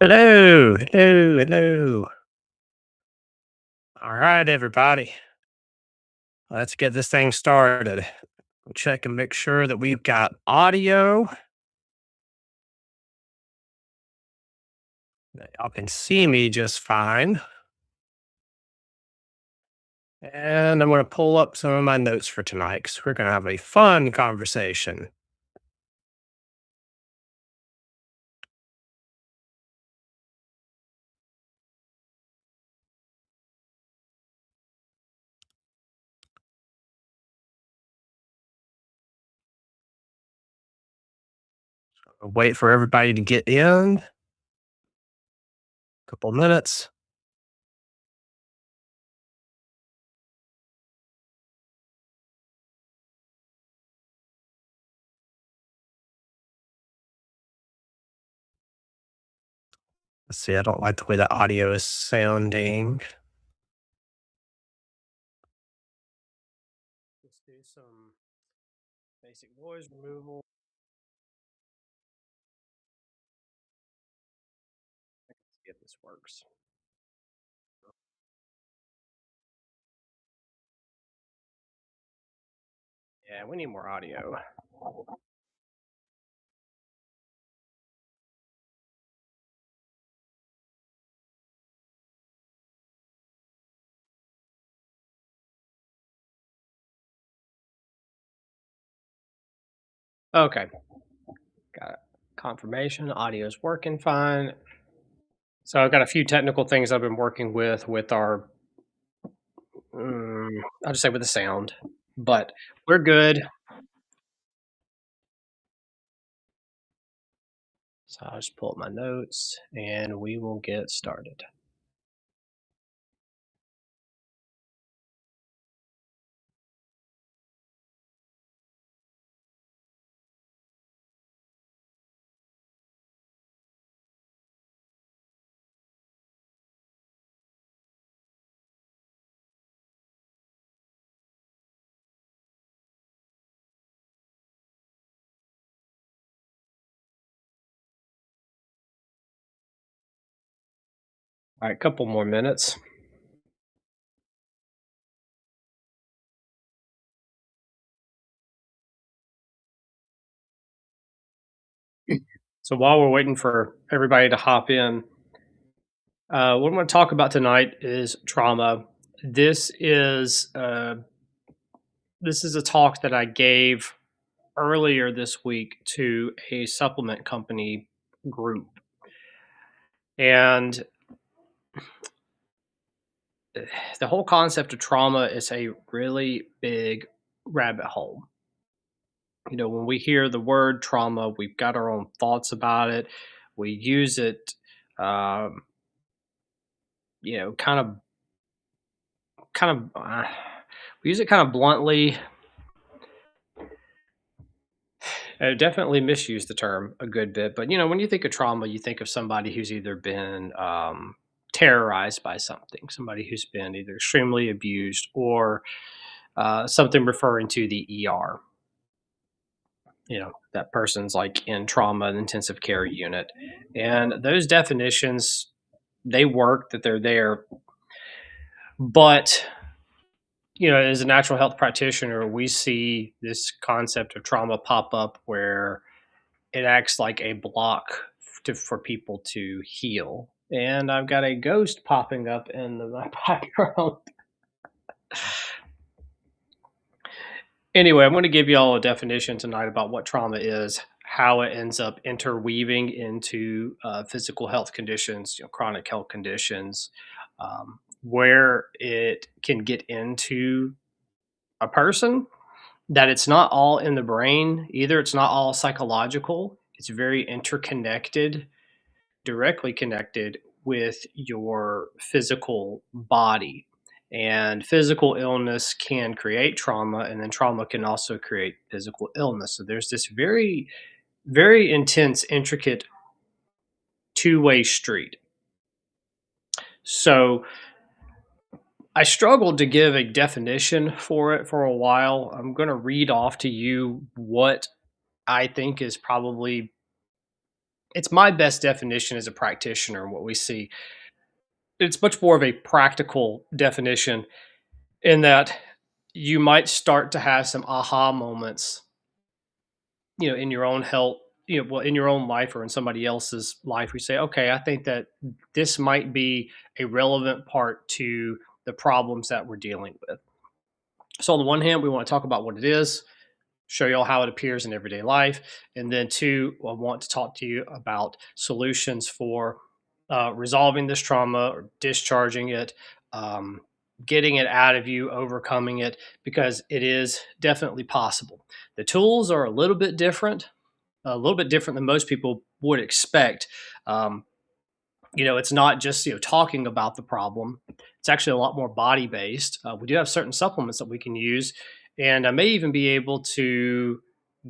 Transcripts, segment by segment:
Hello, hello, hello. All right, everybody. Let's get this thing started. Check and make sure that we've got audio. That y'all can see me just fine. And I'm going to pull up some of my notes for tonight because we're going to have a fun conversation. I'll wait for everybody to get in. Couple minutes. Let's see. I don't like the way the audio is sounding. Let's do some basic noise removal. Let's see if this works. Yeah, we need more audio. Okay, got it. Confirmation, audio is working fine. So I've got a few technical things I've been working with our, I'll just say with the sound, but we're good. So I'll just pull up my notes and we will get started. All right, couple more minutes. So while we're waiting for everybody to hop in, what I'm going to talk about tonight is trauma. This is uh, this is a talk that I gave earlier this week to a supplement company group, and the whole concept of trauma is a really big rabbit hole. You know, when we hear the word trauma, we've got our own thoughts about it. We use it, um, kind of, we use it kind of bluntly. Definitely misuse the term a good bit, but when you think of trauma, you think of somebody who's either been terrorized by something, somebody who's been either extremely abused or something referring to the ER. That person's like in trauma and intensive care unit, and those definitions, they work, that they're there. But as a natural health practitioner, we see this concept of trauma pop up where it acts like a block for people to heal. And I've got a ghost popping up in my background. Anyway, I'm going to give you all a definition tonight about what trauma is, how it ends up interweaving into physical health conditions, chronic health conditions, where it can get into a person, that it's not all in the brain either. It's not all psychological. It's very interconnected, directly connected with your physical body. And physical illness can create trauma, and then trauma can also create physical illness. So there's this very, very intense, intricate two-way street. So I struggled to give a definition for it for a while. I'm going to read off to you what I think is probably it's my best definition as a practitioner. And what we see, it's much more of a practical definition in that you might start to have some aha moments, in your own health, well, in your own life or in somebody else's life. We say, okay, I think that this might be a relevant part to the problems that we're dealing with. So on the one hand, we want to talk about what it is, show y'all how it appears in everyday life. And then two, I want to talk to you about solutions for resolving this trauma or discharging it, um, getting it out of you, overcoming it, because it is definitely possible. The tools are a little bit different than most people would expect. Um, it's not just talking about the problem. It's actually a lot more body based. We do have certain supplements that we can use, and I may even be able to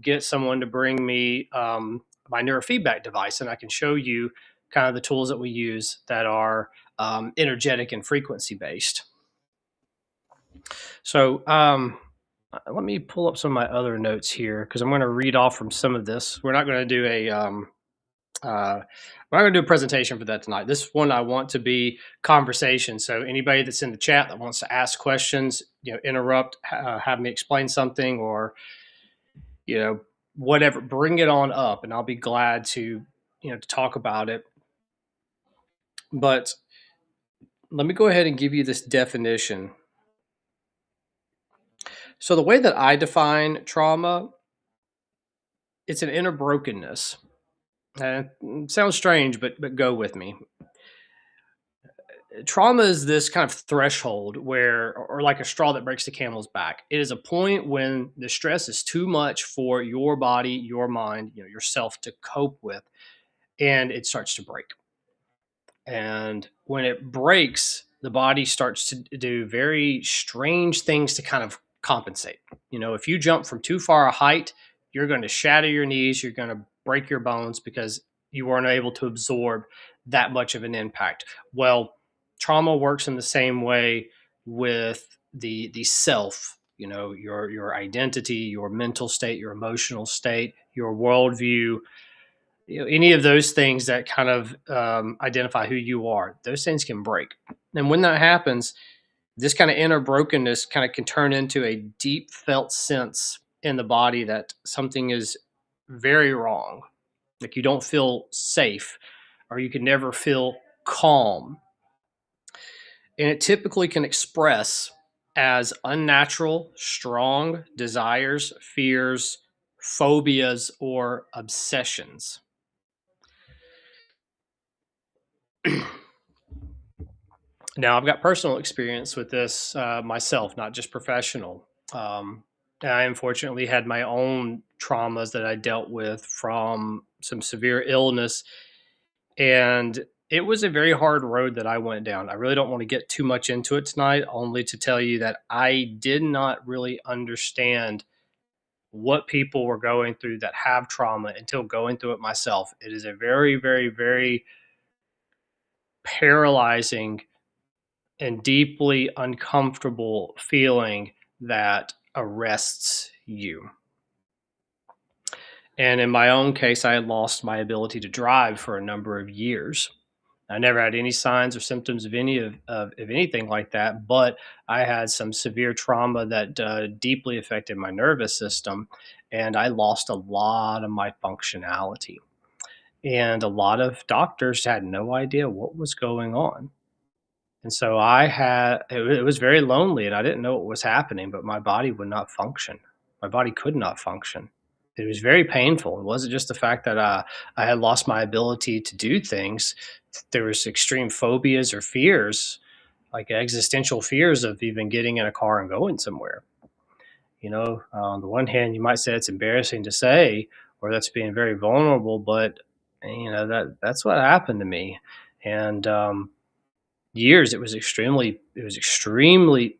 get someone to bring me my neurofeedback device, and I can show you kind of the tools that we use that are energetic and frequency based. So let me pull up some of my other notes here because I'm going to read off from some of this. We're not going to do we're not going to do a presentation for that tonight. This one I want to be conversation. So anybody that's in the chat that wants to ask questions, interrupt, have me explain something, or whatever, bring it on up, and I'll be glad to to talk about it. But let me go ahead and give you this definition. So the way that I define trauma, it's an inner brokenness. It sounds strange, but go with me. Trauma is this kind of threshold where, or like a straw that breaks the camel's back. It is a point when the stress is too much for your body, your mind, yourself to cope with, and it starts to break. And when it breaks, the body starts to do very strange things to kind of compensate. If you jump from too far a height, you're going to shatter your knees, you're going to break your bones because you weren't able to absorb that much of an impact. Well, trauma works in the same way with the self, your identity, your mental state, your emotional state, your worldview, any of those things that kind of identify who you are. Those things can break, and when that happens, this kind of inner brokenness kind of can turn into a deep felt sense in the body that something is very wrong. Like you don't feel safe, or you can never feel calm. And it typically can express as unnatural, strong desires, fears, phobias, or obsessions. Now, I've got personal experience with this myself, not just professional. I unfortunately had my own traumas that I dealt with from some severe illness, and it was a very hard road that I went down. I really don't want to get too much into it tonight, only to tell you that I did not really understand what people were going through that have trauma until going through it myself. It is a very, very, very paralyzing and deeply uncomfortable feeling that arrests you. And in my own case, I had lost my ability to drive for a number of years. I never had any signs or symptoms of of anything like that, but I had some severe trauma that deeply affected my nervous system, and I lost a lot of my functionality. And a lot of doctors had no idea what was going on. And so it was very lonely, and I didn't know what was happening, but my body would not function. My body could not function. It was very painful. It wasn't just the fact that I had lost my ability to do things. There was extreme phobias or fears, like existential fears of even getting in a car and going somewhere. On the one hand, you might say it's embarrassing to say, or that's being very vulnerable, but that's what happened to me. And years it was extremely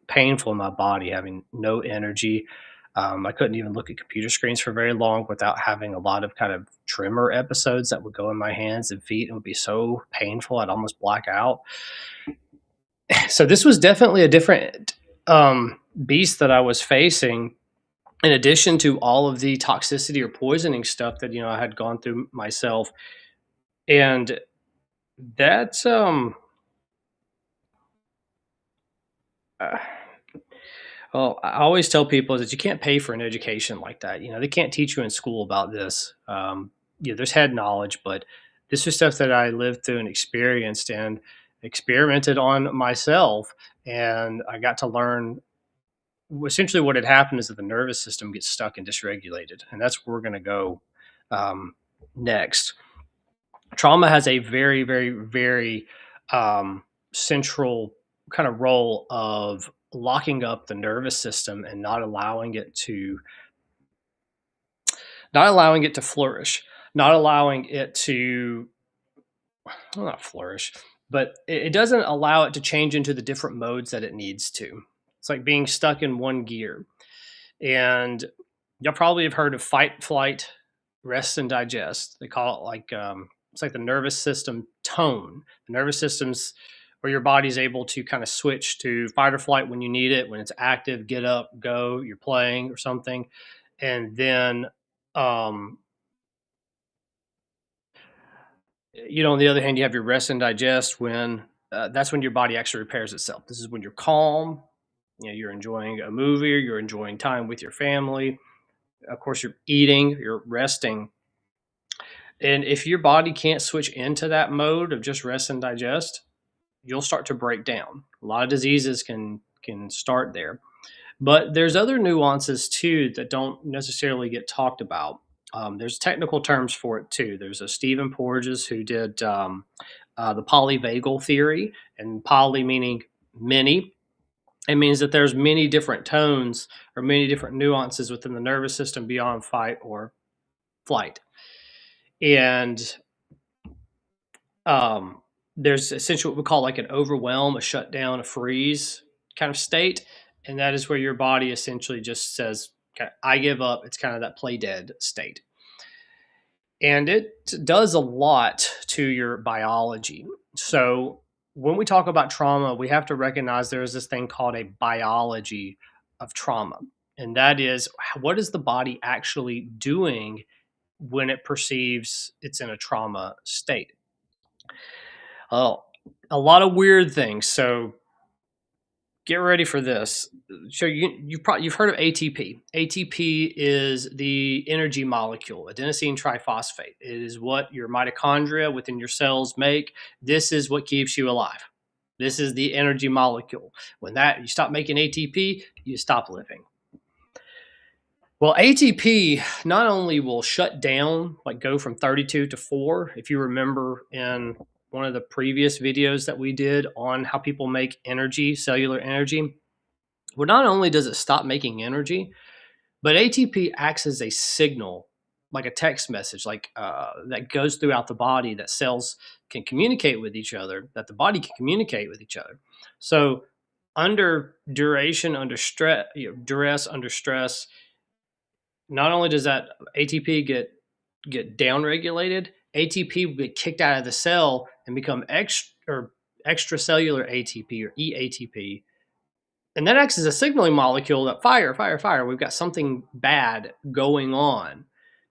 painful in my body, having no energy. I couldn't even look at computer screens for very long without having a lot of kind of tremor episodes that would go in my hands and feet. It would be so painful I'd almost black out. So this was definitely a different beast that I was facing, in addition to all of the toxicity or poisoning stuff that I had gone through myself. And that's uh, well, I always tell people that you can't pay for an education like that. They can't teach you in school about this. There's head knowledge, but this is stuff that I lived through and experienced and experimented on myself. And I got to learn essentially what had happened is that the nervous system gets stuck and dysregulated. And that's where we're going to go next. Trauma has a very, very, very central kind of role of locking up the nervous system and not allowing it to flourish, not allowing it to, well, not flourish, but it doesn't allow it to change into the different modes that it needs to. It's like being stuck in one gear. And y'all probably have heard of fight, flight, rest, and digest. They call it like it's like the nervous system tone. The nervous system's where your body's able to kind of switch to fight or flight when you need it, when it's active, get up, go, you're playing or something. And then um, on the other hand, you have your rest and digest when that's when your body actually repairs itself. This is when you're calm, you're enjoying a movie, or you're enjoying time with your family. Of course, you're eating, you're resting. And if your body can't switch into that mode of just rest and digest, you'll start to break down. A lot of diseases can start there. But there's other nuances too that don't necessarily get talked about. There's technical terms for it too. There's a Stephen Porges who did the polyvagal theory, and poly meaning many. It means that there's many different tones or many different nuances within the nervous system beyond fight or flight. And um, there's essentially what we call like an overwhelm, a shutdown, a freeze kind of state. And that is where your body essentially just says, okay, I give up. It's kind of that play dead state. And it does a lot to your biology. So when we talk about trauma, we have to recognize there is this thing called a biology of trauma. And that is, what is the body actually doing when it perceives it's in a trauma state? Oh, a lot of weird things. So get ready for this. So you've heard of ATP. ATP is the energy molecule, adenosine triphosphate. It is what your mitochondria within your cells make. This is what keeps you alive. This is the energy molecule. When that you stop making ATP, you stop living. Well, ATP not only will shut down, like go from 32 to 4, if you remember in one of the previous videos that we did on how people make energy, cellular energy. Well, not only does it stop making energy, but ATP acts as a signal, like a text message, like that goes throughout the body that cells can communicate with each other, that the body can communicate with each other. So, under duration, under stress, duress, under stress, not only does that ATP get down regulated, ATP will get kicked out of the cell and become extracellular ATP or EATP. And that acts as a signaling molecule that fire, fire, fire. We've got something bad going on.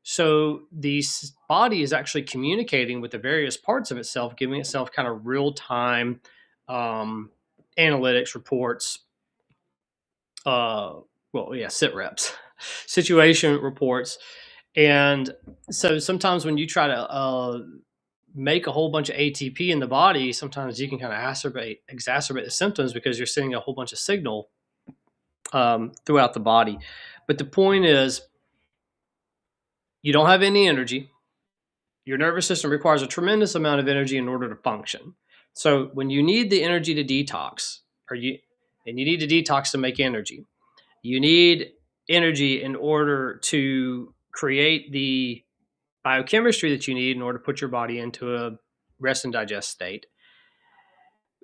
So the body is actually communicating with the various parts of itself, giving itself kind of real time um, analytics reports, sit reps, situation reports. And so sometimes when you try to make a whole bunch of ATP in the body, sometimes you can kind of exacerbate the symptoms because you're sending a whole bunch of signal throughout the body. But the point is, you don't have any energy. Your nervous system requires a tremendous amount of energy in order to function. So when you need the energy to detox, and you need to detox to make energy, you need energy in order to create the biochemistry that you need in order to put your body into a rest and digest state.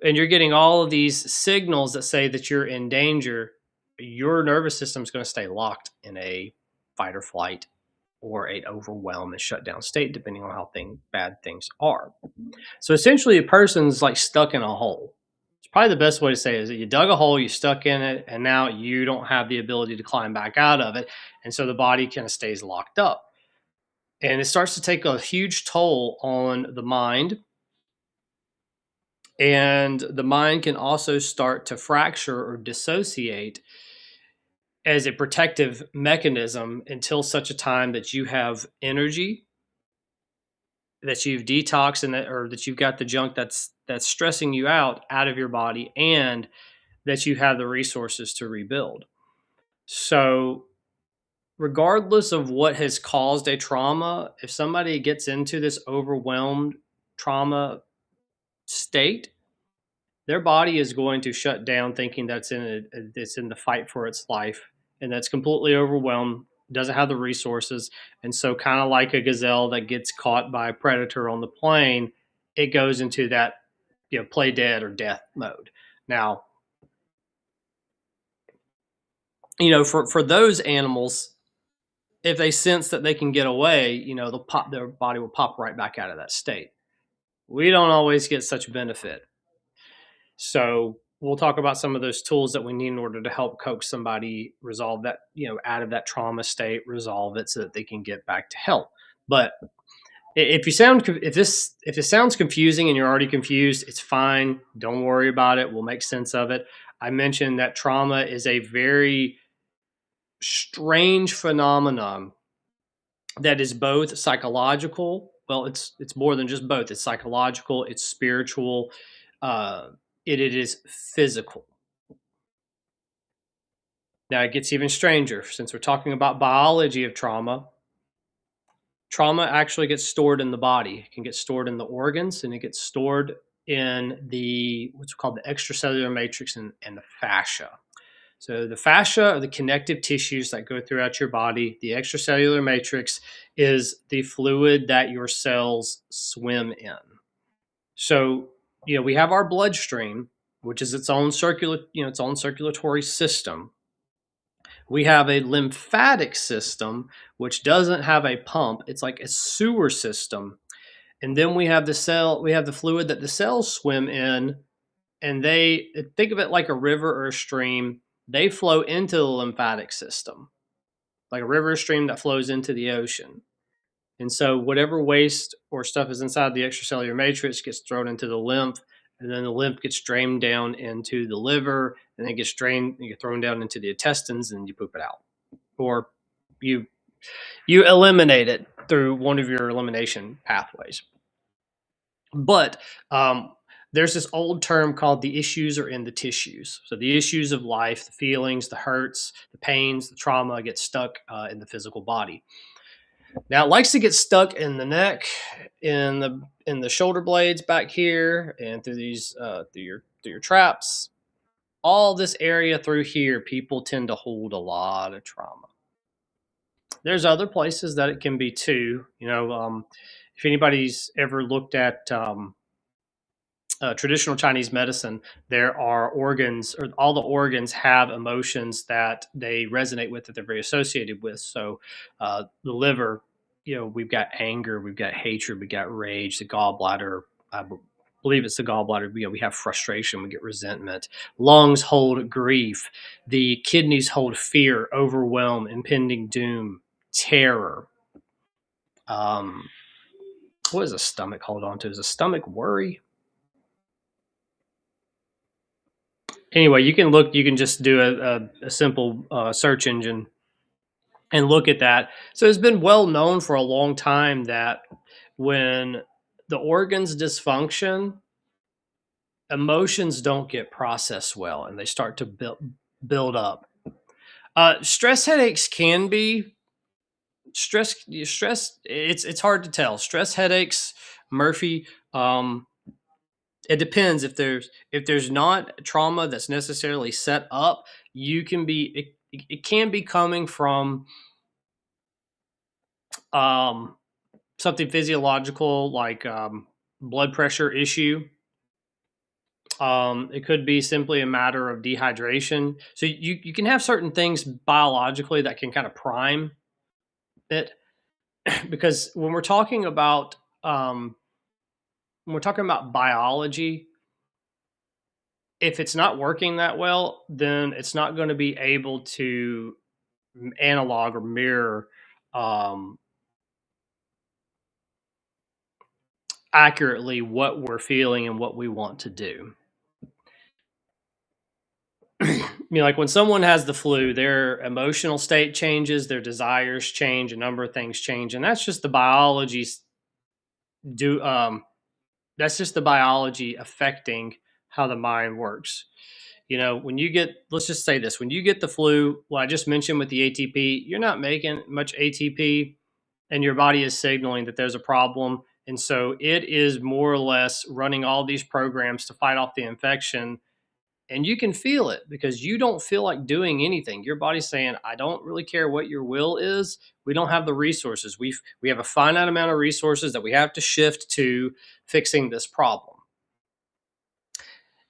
And you're getting all of these signals that say that you're in danger. Your nervous system is going to stay locked in a fight or flight or an overwhelm and shutdown state, depending on how bad things are. So essentially, a person's like stuck in a hole. It's probably the best way to say it is that you dug a hole, you stuck in it, and now you don't have the ability to climb back out of it. And so the body kind of stays locked up. And it starts to take a huge toll on the mind. And the mind can also start to fracture or dissociate as a protective mechanism until such a time that you have energy, that you've detoxed, and that, or that you've got the junk that's stressing you out of your body, and that you have the resources to rebuild. So regardless of what has caused a trauma, if somebody gets into this overwhelmed trauma state, their body is going to shut down, thinking it's in the fight for its life, and that's completely overwhelmed, doesn't have the resources, and so kind of like a gazelle that gets caught by a predator on the plane, it goes into that, play dead or death mode. Now, for those animals, if they sense that they can get away, their body will pop right back out of that state. We don't always get such benefit. So we'll talk about some of those tools that we need in order to help coach somebody resolve that, out of that trauma state, resolve it so that they can get back to health. But if this sounds confusing and you're already confused, it's fine. Don't worry about it. We'll make sense of it. I mentioned that trauma is a very strange phenomenon that is both psychological. Well, it's more than just both. It's psychological, it's spiritual, uh, it is physical. Now it gets even stranger since we're talking about biology of trauma. Trauma actually gets stored in the body. It can get stored in the organs, and it gets stored in the what's called the extracellular matrix and the fascia. So the fascia are the connective tissues that go throughout your body. The extracellular matrix is the fluid that your cells swim in. So, we have our bloodstream, which is its own circulatory system. We have a lymphatic system, which doesn't have a pump. It's like a sewer system. And then we have the fluid that the cells swim in, and they think of it like a river or a stream. They flow into the lymphatic system, like a river or stream that flows into the ocean. And so whatever waste or stuff is inside the extracellular matrix gets thrown into the lymph, and then the lymph gets drained down into the liver, and then it gets drained and get thrown down into the intestines, and you poop it out. Or you you eliminate it through one of your elimination pathways. But there's this old term called the issues are in the tissues. So the issues of life, the feelings, the hurts, the pains, the trauma get stuck in the physical body. Now it likes to get stuck in the neck, in the shoulder blades back here, and through these through your traps. All this area through here, people tend to hold a lot of trauma. There's other places that it can be too. If anybody's ever looked at traditional Chinese medicine, there are organs, or all the organs have emotions that they resonate with, that they're very associated with. So, the liver, we've got anger, we've got hatred, we got rage. The gallbladder, believe it's the gallbladder. We have frustration, we get resentment. Lungs hold grief. The kidneys hold fear, overwhelm, impending doom, terror. Um, what does the stomach hold on to? Is the stomach worry? Anyway, you can just do a simple search engine and look at that. So it's been well known for a long time that when the organs dysfunction, emotions don't get processed well, and they start to build up. Stress headaches can be stress. It's hard to tell. Stress headaches, Murphy. It depends. If there's not trauma that's necessarily set up, it can be coming from um, something physiological like blood pressure issue. It could be simply a matter of dehydration. So you can have certain things biologically that can kind of prime it, because um, when we're talking about biology, if it's not working that well, then it's not going to be able to analog or mirror um, accurately what we're feeling and what we want to do. Like when someone has the flu, their emotional state changes, their desires change, a number of things change, and that's just the biology do that's just the biology affecting how the mind works. When you get, let's just say this, when you get the flu, what I just mentioned with the ATP, you're not making much ATP and your body is signaling that there's a problem. And so it is more or less running all these programs to fight off the infection. And you can feel it because you don't feel like doing anything. Your body's saying, I don't really care what your will is. We don't have the resources. We have a finite amount of resources that we have to shift to fixing this problem.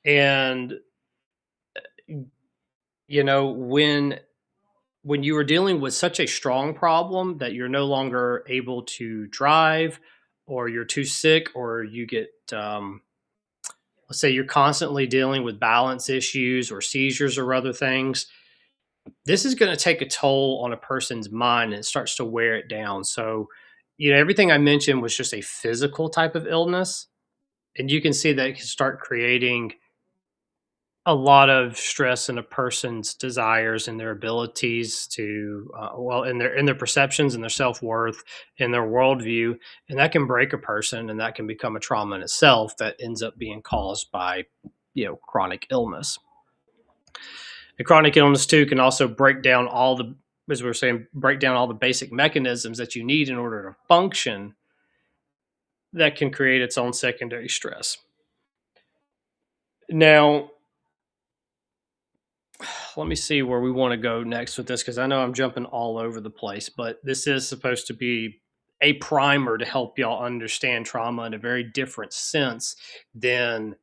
And when you are dealing with such a strong problem that you're no longer able to drive, or you're too sick, or you get let's say you're constantly dealing with balance issues or seizures or other things, this is going to take a toll on a person's mind and it starts to wear it down. So everything I mentioned was just a physical type of illness, and you can see that it can start creating a lot of stress in a person's desires and their abilities to in their perceptions and their self-worth and their worldview, and that can break a person, and that can become a trauma in itself that ends up being caused by chronic illness. And chronic illness too can also break down all the, as we were saying, break down all the basic mechanisms that you need in order to function, that can create its own secondary stress. Now, let me see where we want to go next with this, because I know I'm jumping all over the place, but this is supposed to be a primer to help y'all understand trauma in a very different sense than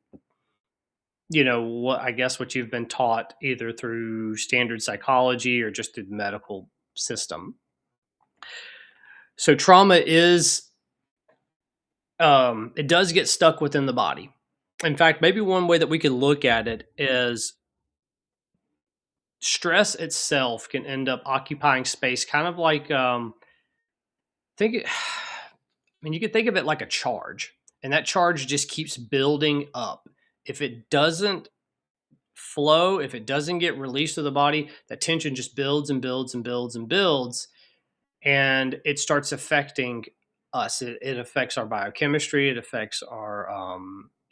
what I guess what you've been taught either through standard psychology or just through the medical system. So trauma is it does get stuck within the body. In fact, maybe one way that we could look at it is stress itself can end up occupying space, kind of like think it, I mean, you could think of it like a charge, and that charge just keeps building up. If it doesn't flow, if it doesn't get released to the body, that tension just builds and builds and builds and builds, and it starts affecting us. It affects our biochemistry, it affects our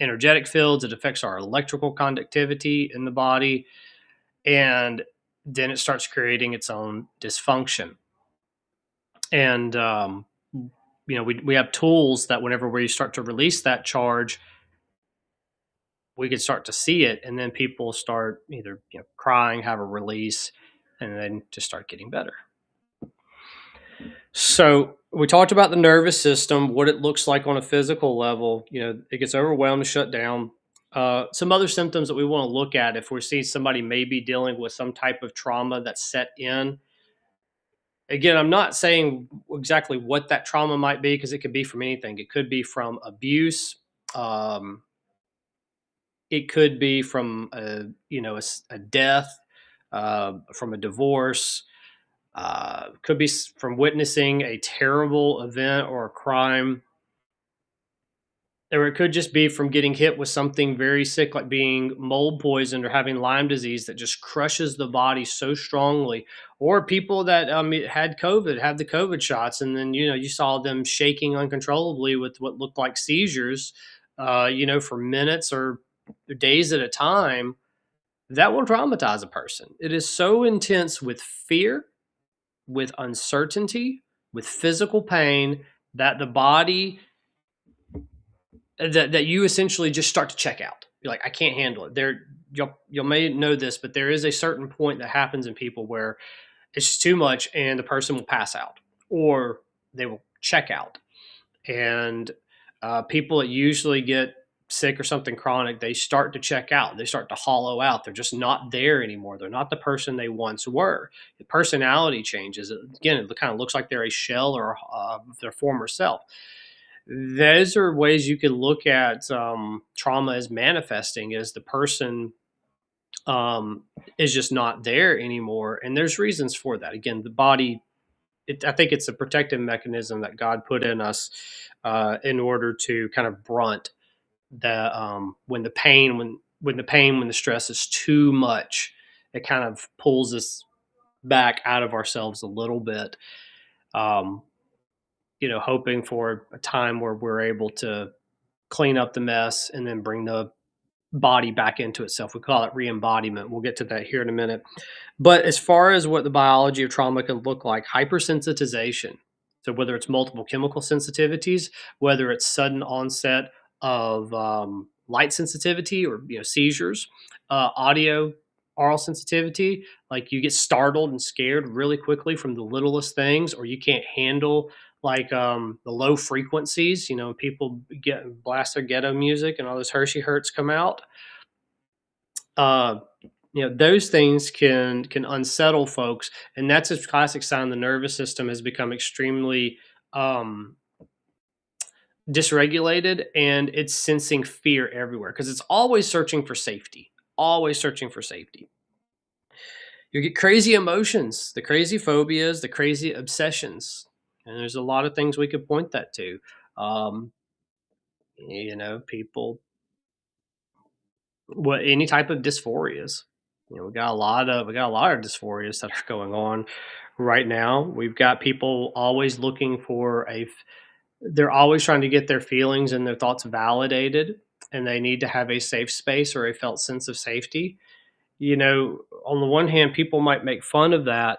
energetic fields, it affects our electrical conductivity in the body, and then it starts creating its own dysfunction. And we have tools that whenever we start to release that charge, we can start to see it, and then people start either crying, have a release, and then just start getting better. So we talked about the nervous system, what it looks like on a physical level. It gets overwhelmed and shut down. Some other symptoms that we want to look at if we see somebody maybe dealing with some type of trauma that's set in. Again, I'm not saying exactly what that trauma might be, because it could be from anything. It could be from abuse. Um, it could be from a death, from a divorce. Could be from witnessing a terrible event or a crime, or it could just be from getting hit with something very sick, like being mold poisoned or having Lyme disease that just crushes the body so strongly. Or people that had COVID, had the COVID shots, and then you saw them shaking uncontrollably with what looked like seizures, for minutes or days at a time. That will traumatize a person. It is so intense with fear, with uncertainty, with physical pain, that the body that you essentially just start to check out. You're like, I can't handle it. You'll may know this, but there is a certain point that happens in people where it's too much, and the person will pass out or they will check out. And people that usually get sick or something chronic, they start to check out. They start to hollow out. They're just not there anymore. They're not the person they once were. The personality changes. Again, it kind of looks like they're a shell or their former self. Those are ways you could look at trauma as manifesting, as the person um, is just not there anymore. And there's reasons for that. Again, the body, I think it's a protective mechanism that God put in us in order to kind of brunt when the pain when the stress is too much, it kind of pulls us back out of ourselves a little bit. Um, hoping for a time where we're able to clean up the mess and then bring the body back into itself. We call it re-embodiment. We'll get to that here in a minute. But as far as what the biology of trauma can look like, hypersensitization. So whether it's multiple chemical sensitivities, whether it's sudden onset of light sensitivity or seizures, audio, oral sensitivity, like you get startled and scared really quickly from the littlest things, or you can't handle like the low frequencies. People get blast their ghetto music and all those Hershey hurts come out. uh, those things can unsettle folks, and that's a classic sign the nervous system has become extremely um, dysregulated, and it's sensing fear everywhere because it's always searching for safety, always searching for safety. You get crazy emotions, the crazy phobias, the crazy obsessions, and there's a lot of things we could point that to. um, People, what any type of dysphorias. We got a lot of dysphorias that are going on right now. We've got people always looking for they're always trying to get their feelings and their thoughts validated, and they need to have a safe space or a felt sense of safety. On the one hand, people might make fun of that,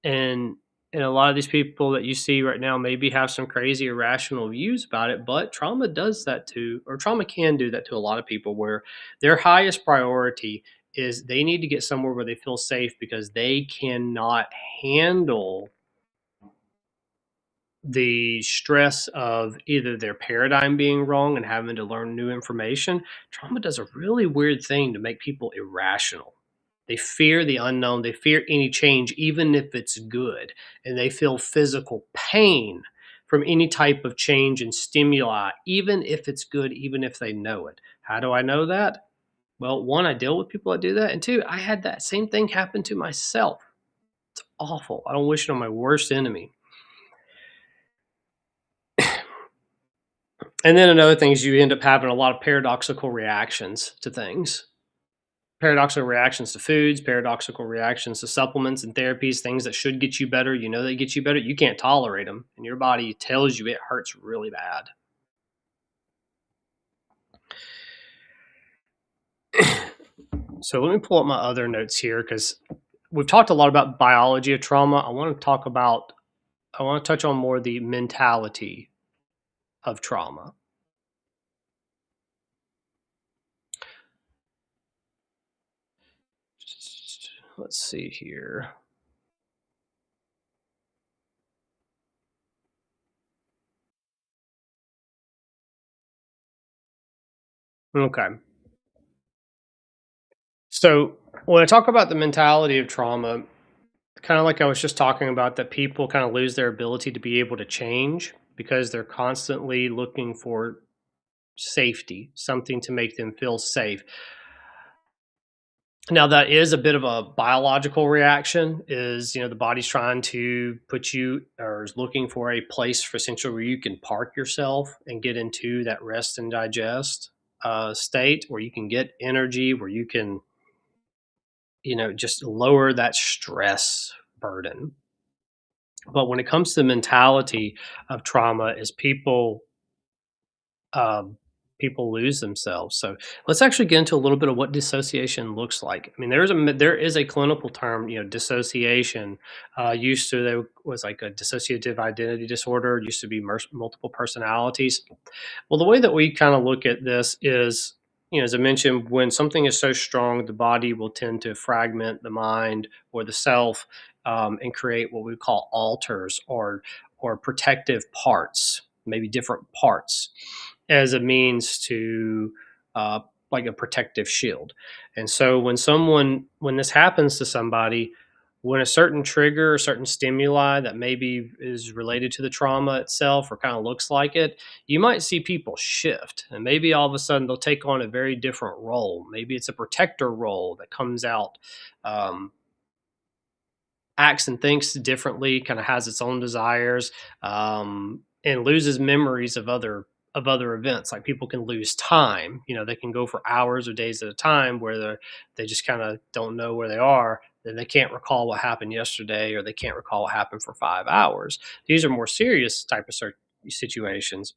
and a lot of these people that you see right now maybe have some crazy irrational views about it, but trauma can do that to a lot of people, where their highest priority is they need to get somewhere where they feel safe because they cannot handle the stress of either their paradigm being wrong and having to learn new information. Trauma does a really weird thing to make people irrational. They fear the unknown, they fear any change, even if it's good, and they feel physical pain from any type of change and stimuli, even if it's good, even if they know it. How do I know that? Well, one, I deal with people that do that, and two, I had that same thing happen to myself. It's awful. I don't wish it on my worst enemy. And then another thing is you end up having a lot of paradoxical reactions to things. Paradoxical reactions to foods, paradoxical reactions to supplements and therapies, things that should get you better. They get you better. You can't tolerate them, and your body tells you it hurts really bad. So let me pull up my other notes here because we've talked a lot about biology of trauma. I want to touch on more the mentality of trauma. Let's see here. Okay. So when I talk about the mentality of trauma, kind of like I was just talking about, that people kind of lose their ability to be able to change because they're constantly looking for safety, something to make them feel safe. Now that is a bit of a biological reaction, is the body's trying to put you, or is looking for a place for essentially where you can park yourself and get into that rest and digest state where you can get energy, where you can just lower that stress burden. But when it comes to the mentality of trauma, is um, people lose themselves. So let's actually get into a little bit of what dissociation looks like. I mean, there is a clinical term, dissociation. Used to there was like a dissociative identity disorder. It used to be multiple personalities. Well, the way that we kind of look at this is, as I mentioned, when something is so strong, the body will tend to fragment the mind or the self, and create what we call alters, or protective parts, maybe different parts, as a means to uh, like a protective shield. And so when this happens to somebody, when a certain trigger, a certain stimuli that maybe is related to the trauma itself or kind of looks like it, you might see people shift, and maybe all of a sudden they'll take on a very different role. Maybe it's a protector role that comes out, um, acts and thinks differently, kind of has its own desires, and loses memories of other events. Like people can lose time. They can go for hours or days at a time where they just kind of don't know where they are. Then they can't recall what happened yesterday, or they can't recall what happened for 5 hours. These are more serious type of situations.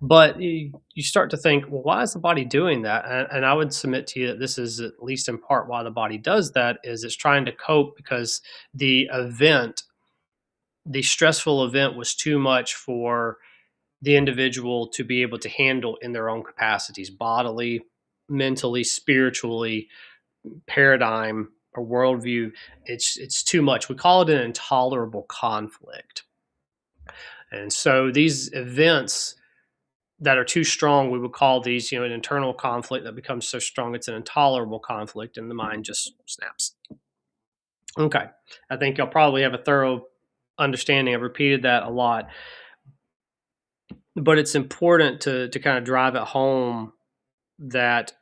But you start to think, well, why is the body doing that? And I would submit to you that this is at least in part why the body does that, is it's trying to cope because the event, the stressful event was too much for the individual to be able to handle in their own capacities, bodily, mentally, spiritually, paradigm or worldview. It's too much. We call it an intolerable conflict. And so these events that are too strong, we would call these, an internal conflict that becomes so strong it's an intolerable conflict, and the mind just snaps. Okay. I think you'll probably have a thorough understanding. I've repeated that a lot, but it's important to kind of drive it home that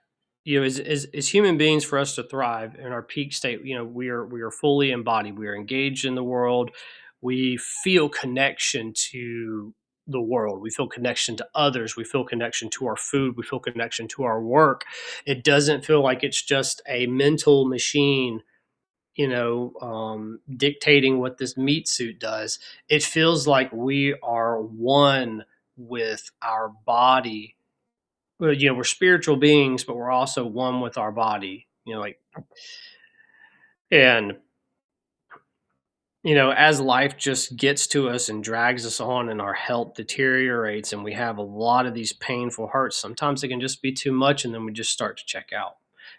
as human beings, for us to thrive in our peak state, we are fully embodied, we are engaged in the world, we feel connection to the world, we feel connection to others, we feel connection to our food, we feel connection to our work. It doesn't feel like it's just a mental machine, dictating what this meat suit does. It feels like we are one with our body. Well, we're spiritual beings, but we're also one with our body. And as life just gets to us and drags us on, and our health deteriorates, and we have a lot of these painful hurts, sometimes it can just be too much, and then we just start to check out.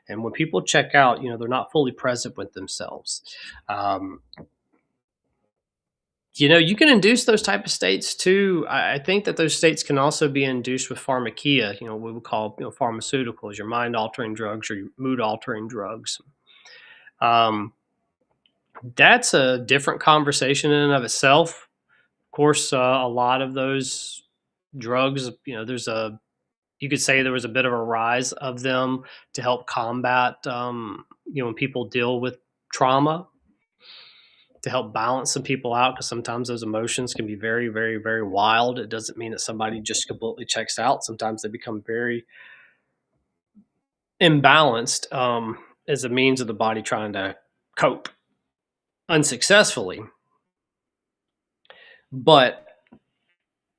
And when people check out, they're not fully present with themselves. Um, you can induce those type of states too. I think that those states can also be induced with pharmakia, what we would call, pharmaceuticals, your mind altering drugs or your mood altering drugs. Um, that's a different conversation in and of itself. Of course, a lot of those drugs, you could say there was a bit of a rise of them to help combat, when people deal with trauma, to help balance some people out, because sometimes those emotions can be very, very, very wild. It doesn't mean that somebody just completely checks out. Sometimes they become very imbalanced, as a means of the body trying to cope unsuccessfully. But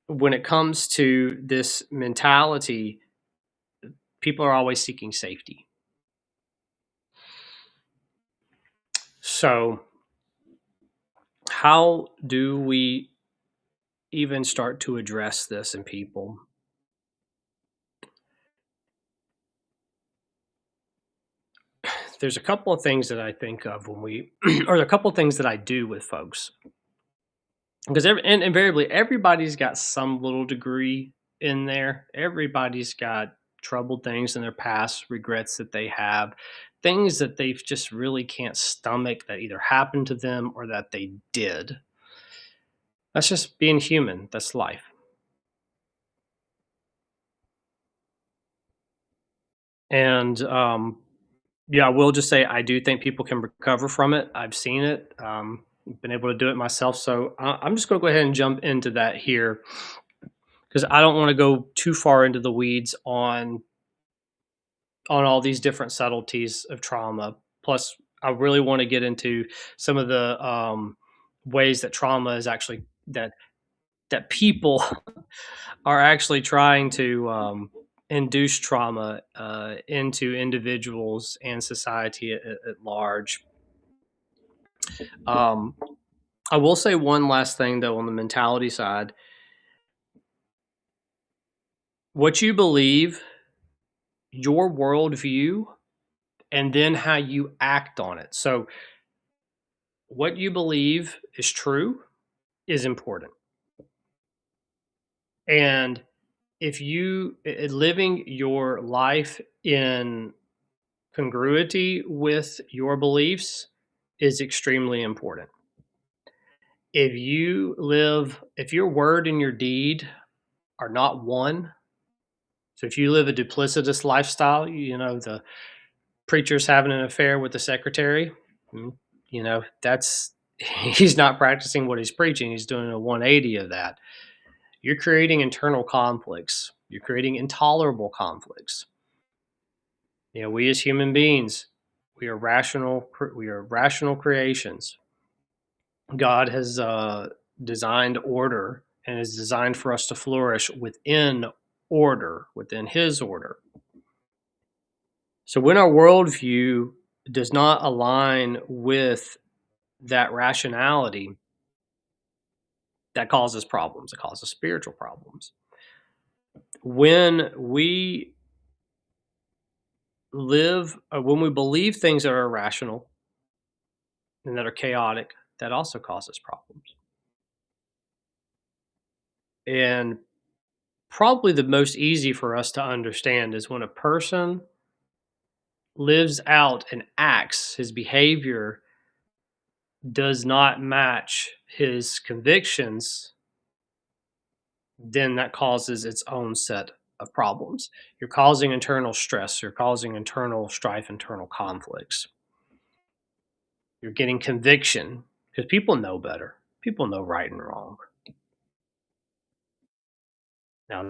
when it comes to this mentality, people are always seeking safety. So, how do we even start to address this in people? There's a couple of things that I think of when we, or a couple of things that I do with folks, because and invariably everybody's got some little degree in there. Everybody's got troubled things in their past, regrets that they have, things that they just really can't stomach that either happened to them or that they did. That's just being human. That's life. And yeah, I will just say I do think people can recover from it. I've seen it. Been able to do it myself. So I'm just going to go ahead and jump into that here, because I don't want to go too far into the weeds on all these different subtleties of trauma. Plus, I really want to get into some of the ways that trauma is actually that people are actually trying to induce trauma into individuals and society at large. Um, I will say one last thing though on the mentality side. What you believe, your worldview, and then how you act on it. So, what you believe is true is important. And if you living your life in congruity with your beliefs is extremely important. If your word and your deed are not one, so if you live a duplicitous lifestyle, the preacher's having an affair with the secretary, mm, that's he's not practicing what he's preaching. He's doing a 180 of that. you're creating internal conflicts. You're creating intolerable conflicts. We as human beings, we are rational creations. God has designed order and is designed for us to flourish within order, within His order. So when our worldview does not align with that rationality, that causes problems. It causes spiritual problems. When we when we believe things that are irrational and that are chaotic, that also causes problems. And probably the most easy for us to understand is when a person lives out and acts, his behavior does not match his convictions, then that causes its own set of problems. You're causing internal stress, you're causing internal strife, internal conflicts. You're getting conviction because people know better. People know right and wrong. Now,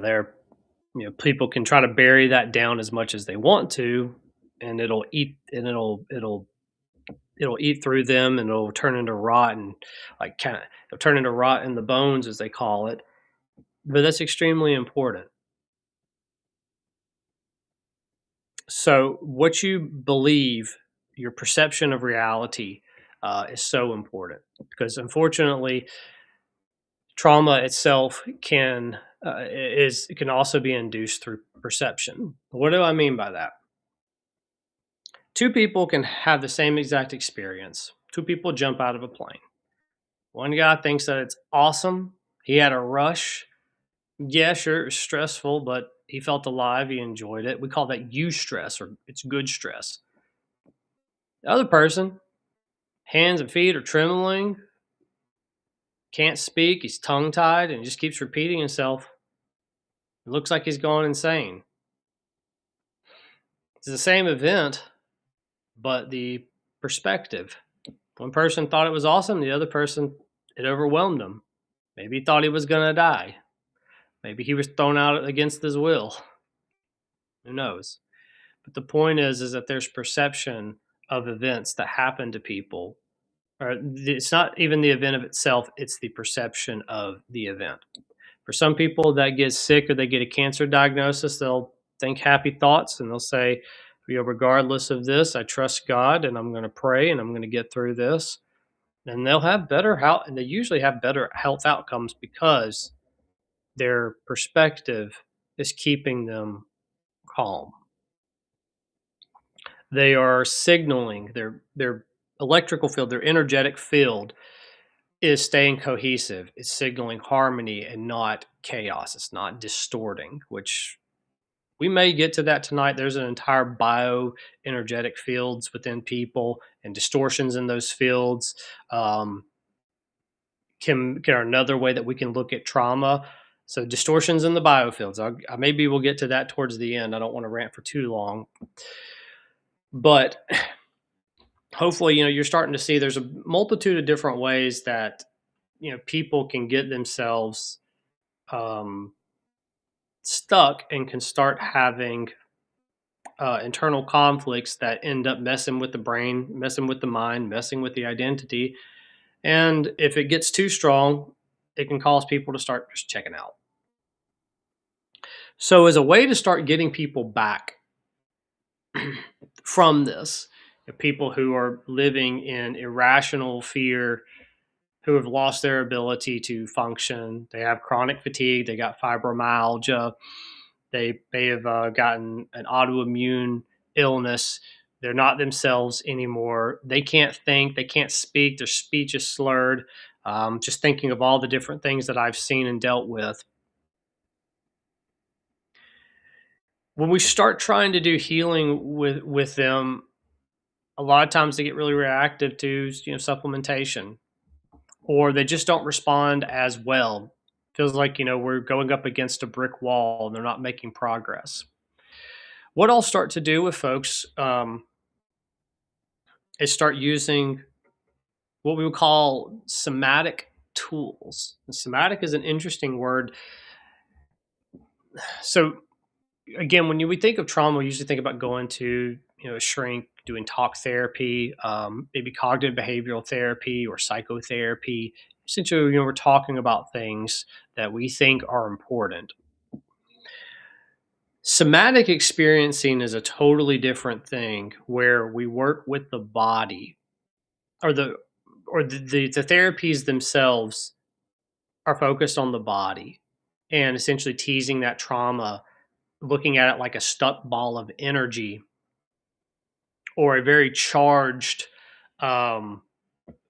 people can try to bury that down as much as they want to, and it'll eat through them, and it'll turn into rot, and it'll turn into rot in the bones, as they call it. But that's extremely important. So, what you believe, your perception of reality, is so important because, unfortunately, trauma itself can also be induced through perception. What do I mean by that? Two people can have the same exact experience. Two people jump out of a plane. One guy thinks that it's awesome. He had a rush. Yeah, sure, it was stressful, but he felt alive. He enjoyed it. We call that eustress, or it's good stress. The other person, hands and feet are trembling, can't speak, he's tongue tied, and just keeps repeating himself. It looks like he's gone insane. It's the same event, but the perspective. One person thought it was awesome, the other person, it overwhelmed him. Maybe he thought he was going to die. Maybe he was thrown out against his will. Who knows? But the point is that there's perception of events that happen to people. It's not even the event of itself, it's the perception of the event. For some people that get sick or they get a cancer diagnosis, they'll think happy thoughts and they'll say, regardless of this, I trust God and I'm going to pray and I'm going to get through this. And they'll have better health, and they usually have better health outcomes because their perspective is keeping them calm. They are signaling their electrical field, their energetic field is staying cohesive. It's signaling harmony and not chaos. It's not distorting, which we may get to that tonight. There's an entire bioenergetic fields within people, and distortions in those fields can are another way that we can look at trauma. So distortions in the biofields. Maybe we'll get to that towards the end. I don't want to rant for too long, but hopefully, you're starting to see there's a multitude of different ways that people can get themselves um, stuck and can start having internal conflicts that end up messing with the brain, messing with the mind, messing with the identity. And if it gets too strong, it can cause people to start just checking out. So, as a way to start getting people back from this, people who are living in irrational fear, who have lost their ability to function, they have chronic fatigue, they got fibromyalgia, they may have gotten an autoimmune illness. They're not themselves anymore. They can't think. They can't speak. Their speech is slurred. Just thinking of all the different things that I've seen and dealt with. When we start trying to do healing with them, a lot of times they get really reactive to supplementation, or they just don't respond as well. Feels like we're going up against a brick wall and they're not making progress. What I'll start to do with folks is start using what we would call somatic tools. And somatic is an interesting word. So again, we think of trauma, we usually think about going to a shrink, doing talk therapy, maybe cognitive behavioral therapy or psychotherapy. Essentially, we're talking about things that we think are important. Somatic experiencing is a totally different thing where we work with the body or the therapies themselves are focused on the body and essentially teasing that trauma, looking at it like a stuck ball of energy or a very charged um,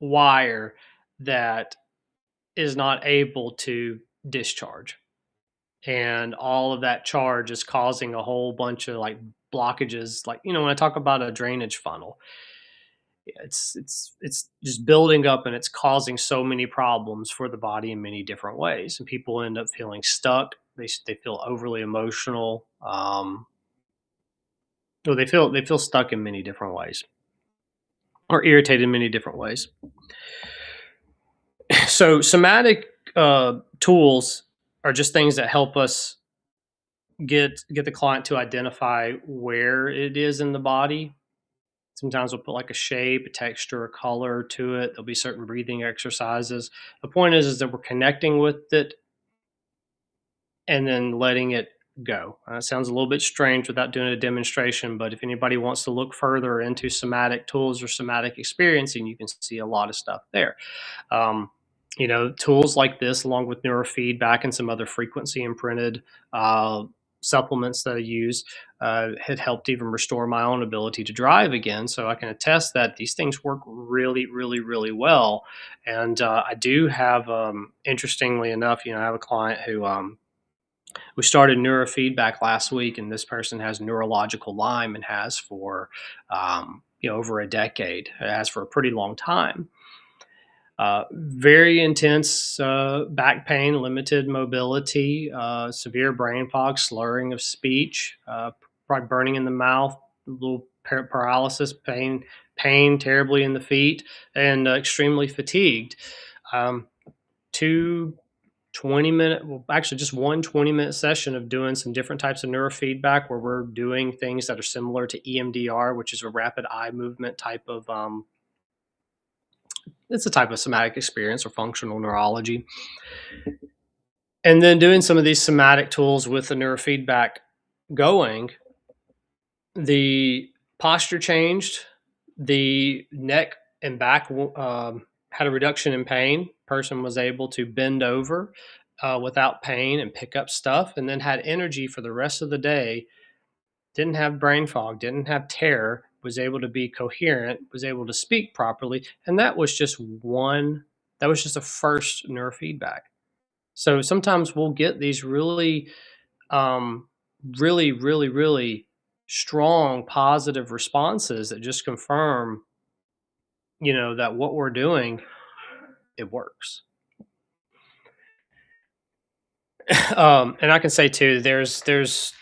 wire that is not able to discharge. And all of that charge is causing a whole bunch of like blockages. Like, when I talk about a drainage funnel, it's just building up and it's causing so many problems for the body in many different ways. And people end up feeling stuck. They feel overly emotional. Or they feel stuck in many different ways or irritated in many different ways. So somatic tools are just things that help us get the client to identify where it is in the body. Sometimes we'll put like a shape, a texture, a color to it. There'll be certain breathing exercises. The point is that we're connecting with it and then letting it go. It sounds a little bit strange without doing a demonstration, but if anybody wants to look further into somatic tools or somatic experiencing, you can see a lot of stuff there. Um, tools like this, along with neurofeedback and some other frequency imprinted supplements that I use, had helped even restore my own ability to drive again. So I can attest that these things work really, really, really well. And I do have, interestingly enough, I have a client who we started neurofeedback last week, and this person has neurological Lyme and has for over a decade. It has for a pretty long time. Very intense back pain, limited mobility, severe brain fog, slurring of speech, probably burning in the mouth, a little paralysis, pain terribly in the feet, and extremely fatigued. Um, two 20-minute, well, actually just one 20-minute session of doing some different types of neurofeedback where we're doing things that are similar to EMDR, which is a rapid eye movement type of it's a type of somatic experience or functional neurology. And then doing some of these somatic tools with the neurofeedback going, the posture changed, the neck and back had a reduction in pain. Person was able to bend over without pain and pick up stuff, and then had energy for the rest of the day. Didn't have brain fog, didn't have terror, was able to be coherent, was able to speak properly, and that was just one. That was just a first neurofeedback. So sometimes we'll get these um, really strong positive responses that just confirm, that what we're doing, it works. And I can say too, there's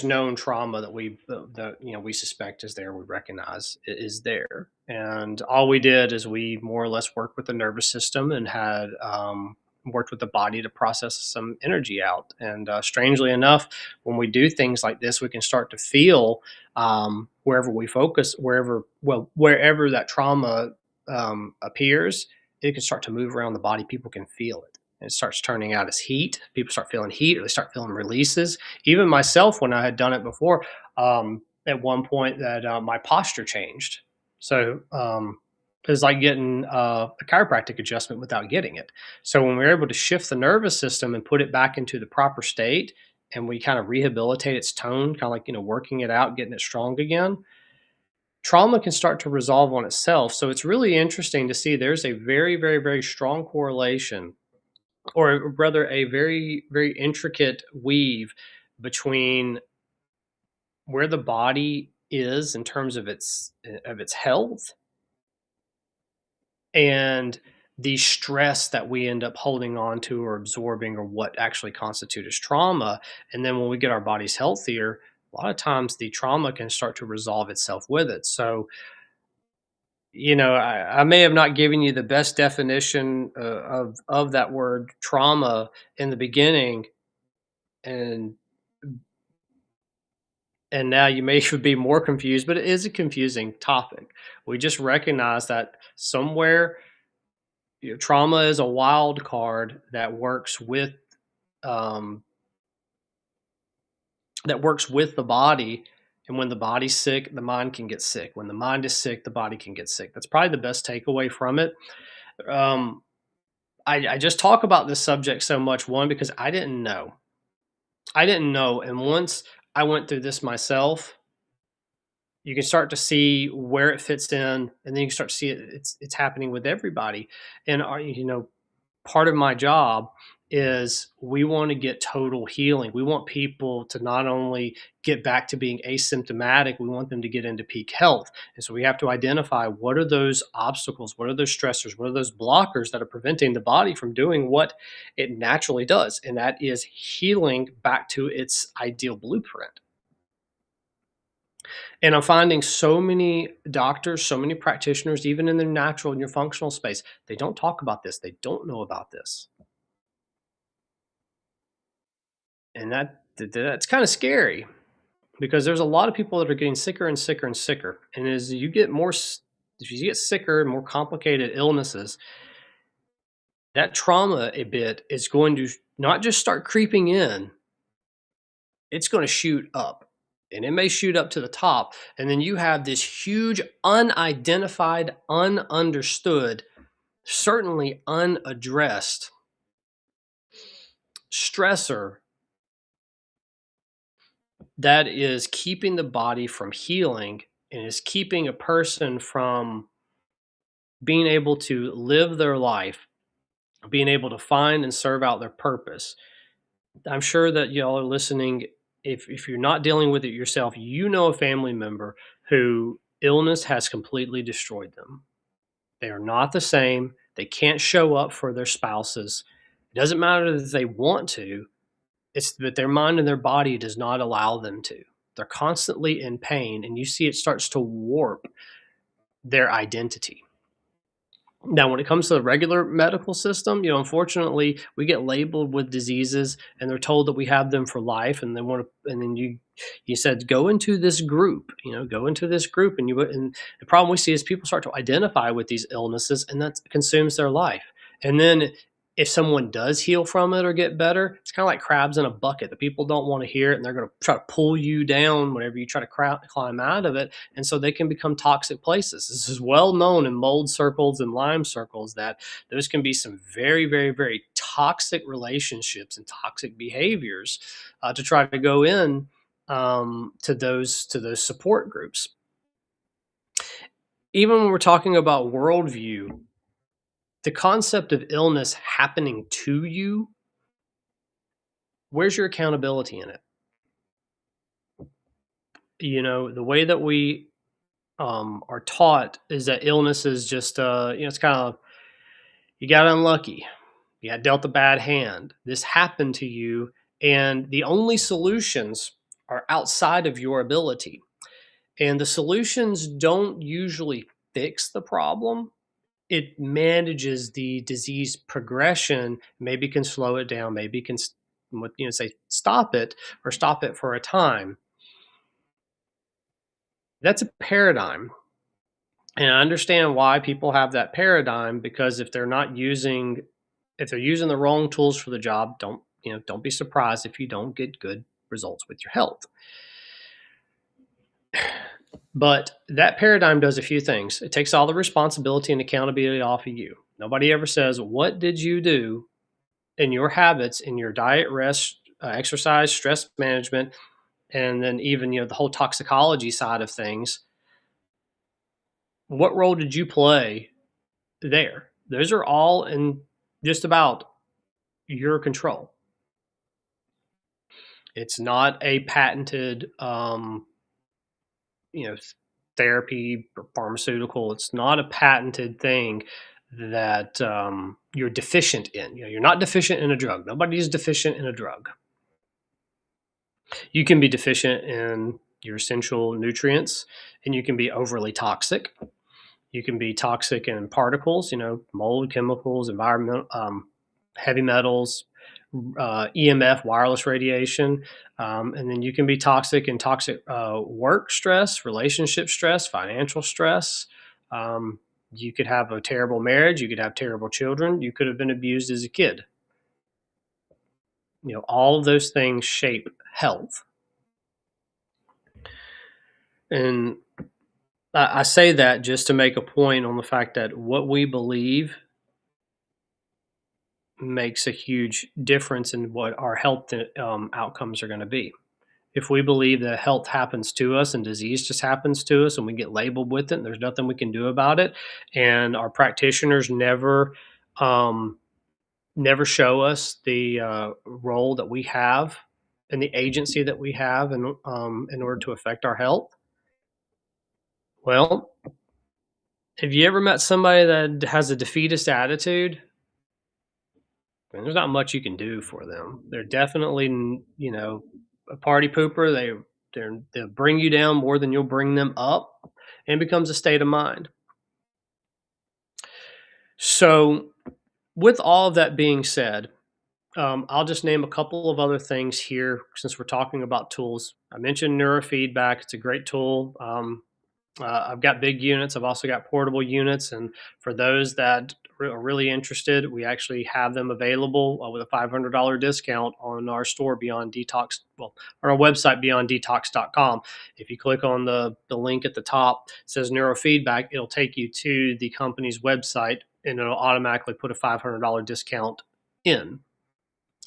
known trauma that we suspect is there, we recognize is there, and all we did is we more or less worked with the nervous system and had worked with the body to process some energy out. And strangely enough, when we do things like this, we can start to feel wherever we focus, wherever that trauma appears, it can start to move around the body. People can feel it. It starts turning out as heat. People start feeling heat, or they start feeling releases. Even myself, when I had done it before, at one point that my posture changed. So it was like getting a chiropractic adjustment without getting it. So when we were able to shift the nervous system and put it back into the proper state, and we kind of rehabilitate its tone, kind of like working it out, getting it strong again, trauma can start to resolve on itself. So it's really interesting to see there's a very, very, very strong correlation, or rather a very, very intricate weave between where the body is in terms of its health and the stress that we end up holding on to or absorbing, or what actually constitutes as trauma. And then when we get our bodies healthier, a lot of times the trauma can start to resolve itself with it. So I may have not given you the best definition of that word trauma in the beginning, And now you may be more confused, but it is a confusing topic. We just recognize that somewhere, trauma is a wild card um, that works with the body. And when the body's sick, the mind can get sick. When the mind is sick, the body can get sick. That's probably the best takeaway from it. Um, I just talk about this subject so much, one, because I didn't know. I didn't know. And once I went through this myself, you can start to see where it fits in, and then you can start to see it's happening with everybody. And part of my job is we want to get total healing. We want people to not only get back to being asymptomatic, we want them to get into peak health. And so we have to identify what are those obstacles, what are those stressors, what are those blockers that are preventing the body from doing what it naturally does. And that is healing back to its ideal blueprint. And I'm finding so many doctors, so many practitioners, even in their natural and your functional space, they don't talk about this. They don't know about this. And that's kind of scary because there's a lot of people that are getting sicker and sicker and sicker. And as you get if you get sicker and more complicated illnesses, that trauma a bit is going to not just start creeping in, it's going to shoot up. And it may shoot up to the top. And then you have this huge, unidentified, ununderstood, certainly unaddressed stressor that is keeping the body from healing and is keeping a person from being able to live their life, being able to find and serve out their purpose. I'm sure that y'all are listening. If you're not dealing with it yourself, you know a family member who illness has completely destroyed them. They are not the same. They can't show up for their spouses. It doesn't matter that they want to, it's that their mind and their body does not allow them to. They're constantly in pain, and you see it starts to warp their identity. Now, when it comes to the regular medical system, unfortunately, we get labeled with diseases, and they're told that we have them for life, and they want to. And then you said go into this group, go into this group, and the problem we see is people start to identify with these illnesses, and that consumes their life. And then if someone does heal from it or get better, it's kind of like crabs in a bucket. The people don't want to hear it, and they're going to try to pull you down whenever you try to climb out of it, and so they can become toxic places. This is well known in mold circles and Lyme circles that those can be some very, very, very toxic relationships and toxic behaviors to try to go in to those support groups. Even when we're talking about worldview, the concept of illness happening to you, where's your accountability in it? The way that we are taught is that illness is just, it's kind of, you got unlucky, you got dealt a bad hand, this happened to you, and the only solutions are outside of your ability. And the solutions don't usually fix the problem. It manages the disease progression, maybe can slow it down, maybe can say stop it or stop it for a time. That's a paradigm. And I understand why people have that paradigm, because if they're using the wrong tools for the job, don't be surprised if you don't get good results with your health. But that paradigm does a few things. It takes all the responsibility and accountability off of you. Nobody ever says, what did you do in your habits, in your diet, rest, exercise, stress management, and then even, the whole toxicology side of things. What role did you play there? Those are all in just about your control. It's not a patented, you know, therapy or pharmaceutical. It's not a patented thing that you're deficient in. You're not deficient in a drug. Nobody is deficient in a drug. You can be deficient in your essential nutrients, and you can be overly toxic. You can be toxic in particles, mold, chemicals, environmental, heavy metals, EMF, wireless radiation. And then you can be toxic in toxic work stress, relationship stress, financial stress. Um, you could have a terrible marriage. You could have terrible children. You could have been abused as a kid. All of those things shape health. And I say that just to make a point on the fact that what we believe makes a huge difference in what our health outcomes are going to be. If we believe that health happens to us and disease just happens to us and we get labeled with it and there's nothing we can do about it, and our practitioners um, never show us the role that we have and the agency that we have in order to affect our health, well, have you ever met somebody that has a defeatist attitude? And there's not much you can do for them. They're definitely, a party pooper. They'll bring you down more than you'll bring them up, and it becomes a state of mind. So, with all of that being said, I'll just name a couple of other things here since we're talking about tools. I mentioned neurofeedback; it's a great tool. I've got big units. I've also got portable units, and for those that are really interested, we actually have them available with a $500 discount on our store Beyond Detox. Well, on our website beyonddetox.com. If you click on the link at the top, it says neurofeedback. It'll take you to the company's website, and it'll automatically put a $500 discount in.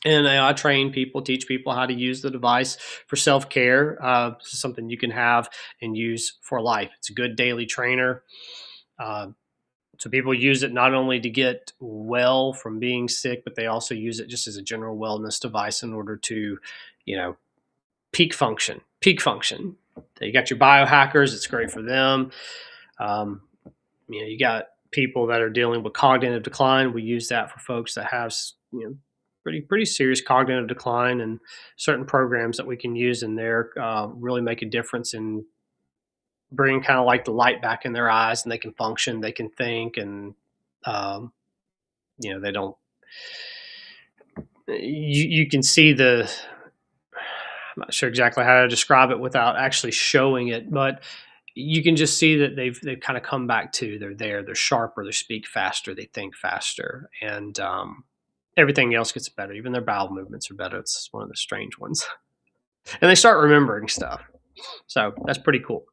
And I train people, teach people how to use the device for self care. This is something you can have and use for life. It's a good daily trainer. Uh, so people use it not only to get well from being sick, but they also use it just as a general wellness device in order to, you know, peak function. Peak function. You got your biohackers. It's great for them. Um, you got people that are dealing with cognitive decline. We use that for folks that have, pretty serious cognitive decline, and certain programs that we can use in there really make a difference in bringing kind of like the light back in their eyes, and they can function, they can think, and um, they don't. You can see the. I'm not sure exactly how to describe it without actually showing it, but you can just see that they've kind of come back to. They're there. They're sharper. They speak faster. They think faster, and everything else gets better. Even their bowel movements are better. It's one of the strange ones, and they start remembering stuff. So that's pretty cool.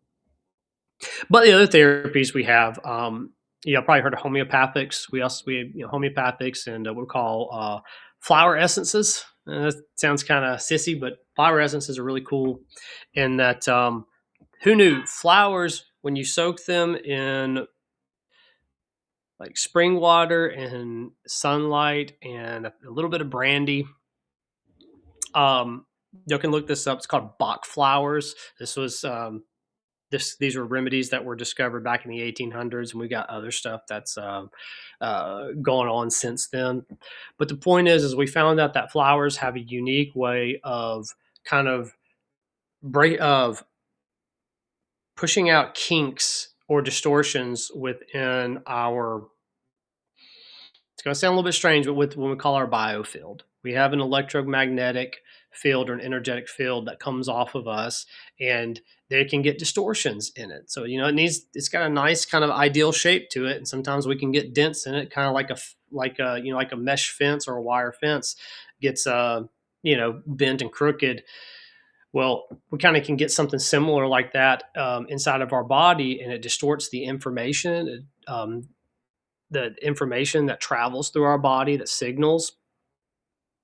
But the other therapies we have, I've probably heard of homeopathics. We have, homeopathics and what we call flower essences. That sounds kind of sissy, but flower essences are really cool. In that, who knew flowers, when you soak them in like spring water and sunlight and a little bit of brandy. You can look this up. It's called Bach flowers. This was these were remedies that were discovered back in the 1800s, and we got other stuff that's going on since then. But the point is we found out that flowers have a unique way of kind of of pushing out kinks or distortions within our. It's going to sound a little bit strange, but with when we call our biofield, we have an electromagnetic field or an energetic field that comes off of us, and they can get distortions in it. So it's got a nice kind of ideal shape to it, and sometimes we can get dents in it, kind of like a mesh fence or a wire fence gets bent and crooked. Well, we kind of can get something similar like that inside of our body, and it distorts the information that travels through our body, that signals.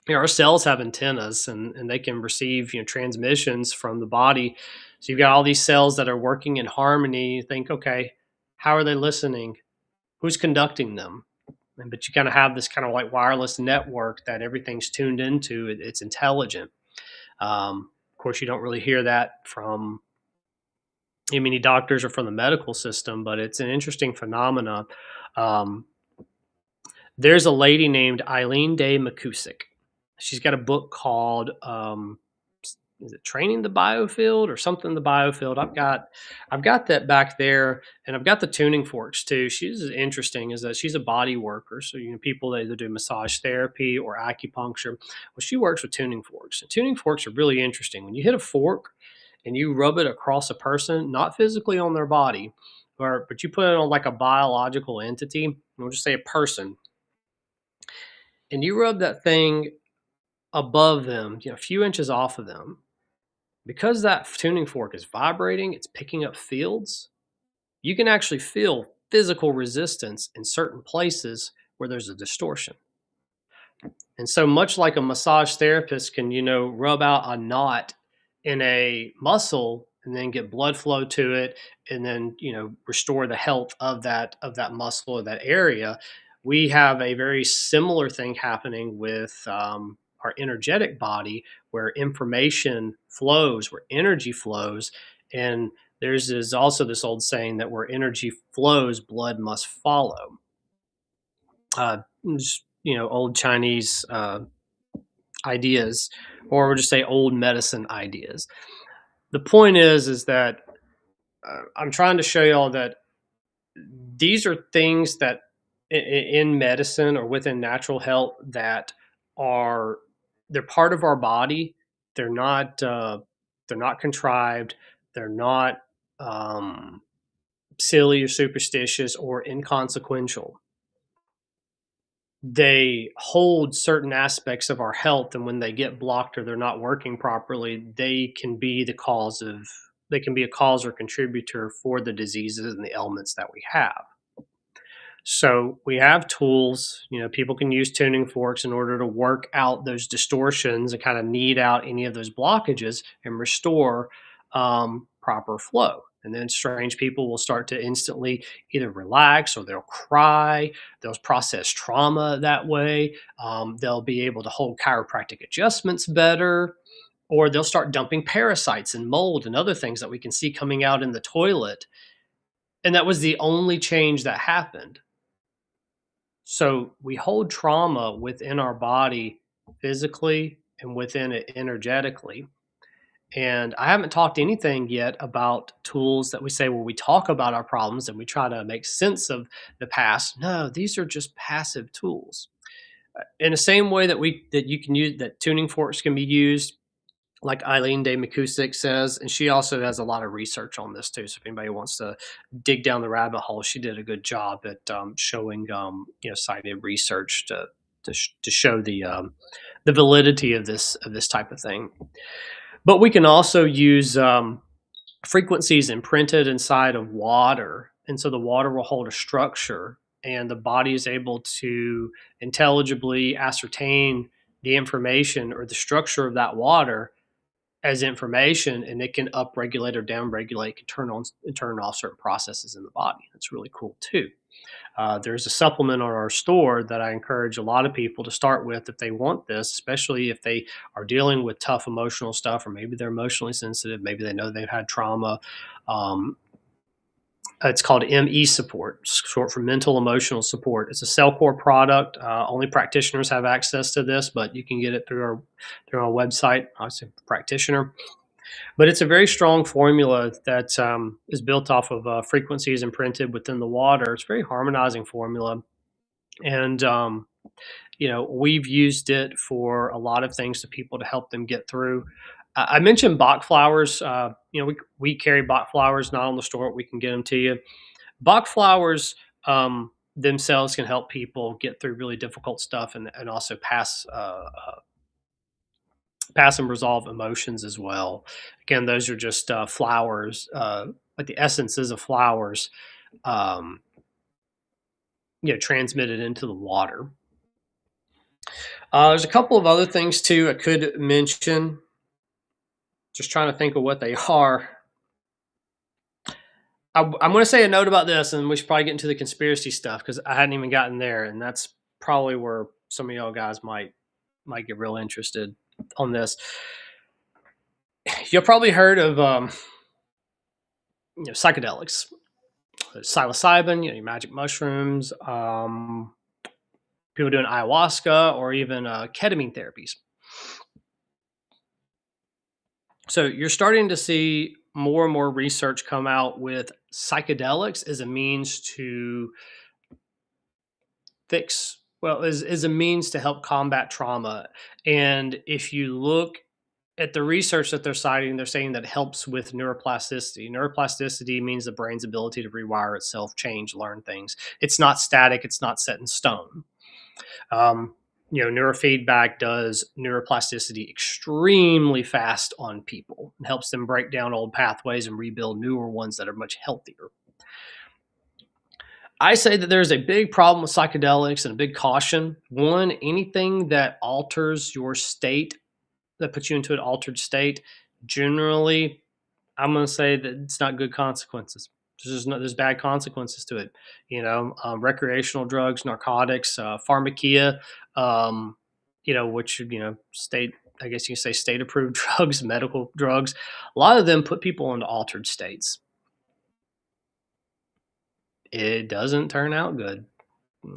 Our cells have antennas, and they can receive transmissions from the body. So you've got all these cells that are working in harmony. You think, okay, how are they listening? Who's conducting them? But you kind of have this kind of like wireless network that everything's tuned into. It's intelligent. Of course, you don't really hear that from many doctors or from the medical system, but it's an interesting phenomena. Um, there's a lady named Eileen Day McCusick. She's got a book called is it training the biofield or something the biofield. I've got that back there, and I've got the tuning forks too. She's interesting is that she's a body worker. So people that either do massage therapy or acupuncture. Well, she works with tuning forks. And tuning forks are really interesting. When you hit a fork and you rub it across a person, not physically on their body, but you put it on like a biological entity, we'll just say a person, and you rub that thing above them, a few inches off of them, because that tuning fork is vibrating, it's picking up fields, you can actually feel physical resistance in certain places where there's a distortion. And so much like a massage therapist can, rub out a knot in a muscle and then get blood flow to it and then, restore the health of that muscle or that area, we have a very similar thing happening with our energetic body where information flows, where energy flows. And there's is also this old saying that where energy flows, blood must follow. Uh, old Chinese ideas, or we'll just say old medicine ideas. The point is that I'm trying to show y'all that these are things that in medicine or within natural health that are they're part of our body. They're not they're not contrived. They're not um, silly or superstitious or inconsequential. They hold certain aspects of our health, and when they get blocked or they're not working properly, they can be a cause or contributor for the diseases and the ailments that we have. So we have tools, people can use tuning forks in order to work out those distortions and kind of knead out any of those blockages and restore proper flow. And then strange people will start to instantly either relax or they'll cry. They'll process trauma that way. They'll be able to hold chiropractic adjustments better, or they'll start dumping parasites and mold and other things that we can see coming out in the toilet. And that was the only change that happened. So we hold trauma within our body physically and within it energetically. And I haven't talked anything yet about tools that we say, well, we talk about our problems and we try to make sense of the past. No, these are just passive tools. In the same way that you can use that tuning forks can be used, like Eileen Day McCusick says, and she also has a lot of research on this too. So if anybody wants to dig down the rabbit hole, she did a good job at showing cited research to show the validity of this type of thing. But we can also use frequencies imprinted inside of water, and so the water will hold a structure, and the body is able to intelligibly ascertain the information or the structure of that water as information, and it can upregulate or downregulate, can turn on and turn off certain processes in the body. That's really cool too. There's a supplement on our store that I encourage a lot of people to start with if they want this, especially if they are dealing with tough emotional stuff, or maybe they're emotionally sensitive, maybe they know they've had trauma. Um, it's called ME support, short for mental emotional support. It's a Cellcore product. Only practitioners have access to this, but you can get it through our website. I say practitioner, but it's a very strong formula that is built off of frequencies imprinted within the water. It's a very harmonizing formula, and we've used it for a lot of things to people to help them get through. I mentioned Bach flowers. We carry Bach flowers not on the store. We can get them to you. Bach flowers themselves can help people get through really difficult stuff and also pass and resolve emotions as well. Again, those are just flowers, like the essences of flowers, um, transmitted into the water. There's a couple of other things too I could mention. Just trying to think of what they are. I'm going to say a note about this, and we should probably get into the conspiracy stuff because I hadn't even gotten there, and that's probably where some of y'all guys might get real interested on this. You've probably heard of psychedelics, psilocybin, your magic mushrooms, people doing ayahuasca, or even ketamine therapies. So you're starting to see more and more research come out with psychedelics as a means to fix, well, is a means to help combat trauma. And if you look at the research that they're citing, they're saying that it helps with neuroplasticity. Neuroplasticity means the brain's ability to rewire itself, change, learn things. It's not static, it's not set in stone. Um, Neurofeedback does neuroplasticity extremely fast on people. It helps them break down old pathways and rebuild newer ones that are much healthier. I say that there's a big problem with psychedelics and a big caution. One, anything that alters your state, that puts you into an altered state, generally, I'm going to say that it's not good consequences. There's bad consequences to it. Recreational drugs, narcotics, pharmakia, which state. I guess you can say state approved drugs, medical drugs. A lot of them put people into altered states. It doesn't turn out good.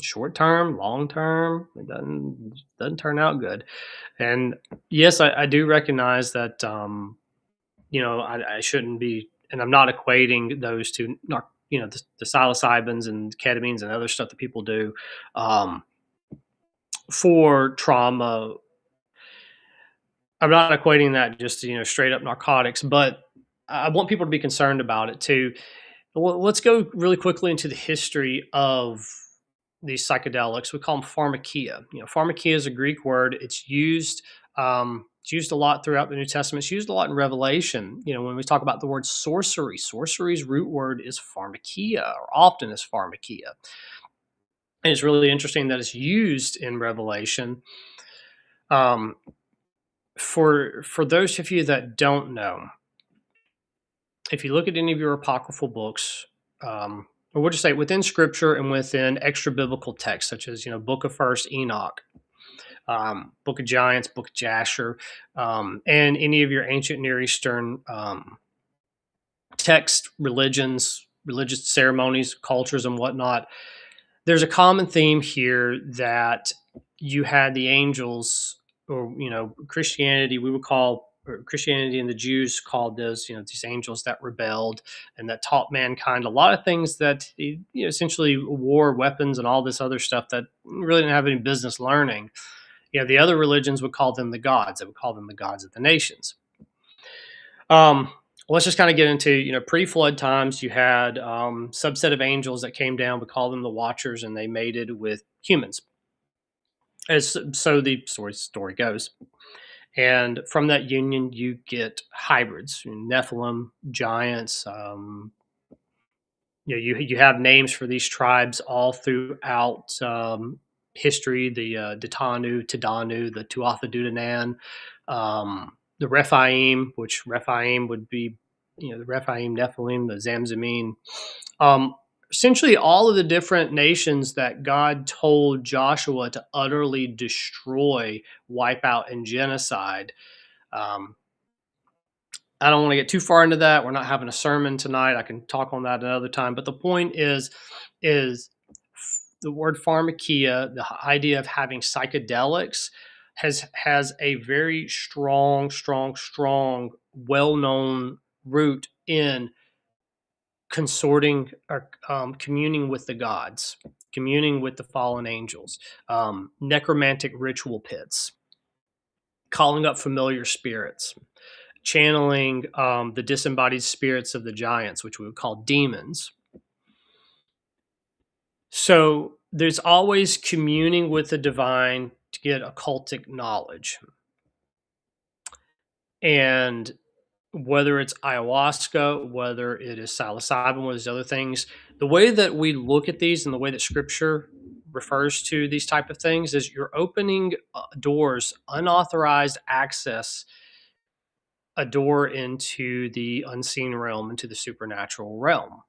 Short term, long term, it doesn't turn out good. And yes, I do recognize that I shouldn't be, and I'm not equating those to the psilocybins and ketamines and other stuff that people do um, for trauma. I'm not equating that just to straight up narcotics, but I want people to be concerned about it too. Well, let's go really quickly into the history of these psychedelics. We call them pharmakia. Pharmakia is a Greek word. It's used a lot throughout the New Testament. It's used a lot in Revelation. When we talk about the word sorcery, sorcery's root word is pharmakia, or often is pharmakia. And it's really interesting that it's used in Revelation. Um, for those of you that don't know, if you look at any of your apocryphal books, or we'll just say within Scripture and within extra biblical texts, such as Book of First Enoch, Book of Giants, Book of Jasher, and any of your ancient Near Eastern text, religions, religious ceremonies, cultures, and whatnot, there's a common theme here that you had the angels, or Christianity, we would call, or Christianity and the Jews called those, these angels that rebelled and that taught mankind a lot of things that essentially war, weapons, and all this other stuff that really didn't have any business learning. The other religions would call them the gods. They would call them the gods of the nations. Um, let's just kind of get into, pre-flood times. You had subset of angels that came down. We call them the Watchers, and they mated with humans. As so the story goes. And from that union, you get hybrids, Nephilim, giants. You have names for these tribes all throughout history. The Detanu, Tadanu, the Tuatha De Danann, the Rephaim, which Rephaim would be, the Rephaim, Nephilim, the Zamzamim. Um, Essentially, all of the different nations that God told Joshua to utterly destroy, wipe out, and genocide. Um, I don't want to get too far into that. We're not having a sermon tonight. I can talk on that another time. But the point is the word pharmakia, the idea of having psychedelics, has a very strong, well-known root in consorting or communing with the gods, communing with the fallen angels, necromantic ritual pits, calling up familiar spirits, channeling the disembodied spirits of the giants, which we would call demons. So there's always communing with the divine to get occultic knowledge. And whether it's ayahuasca, whether it is psilocybin, whether it's other things, the way that we look at these and the way that scripture refers to these type of things is you're opening doors, unauthorized access, a door into the unseen realm, into the supernatural realm.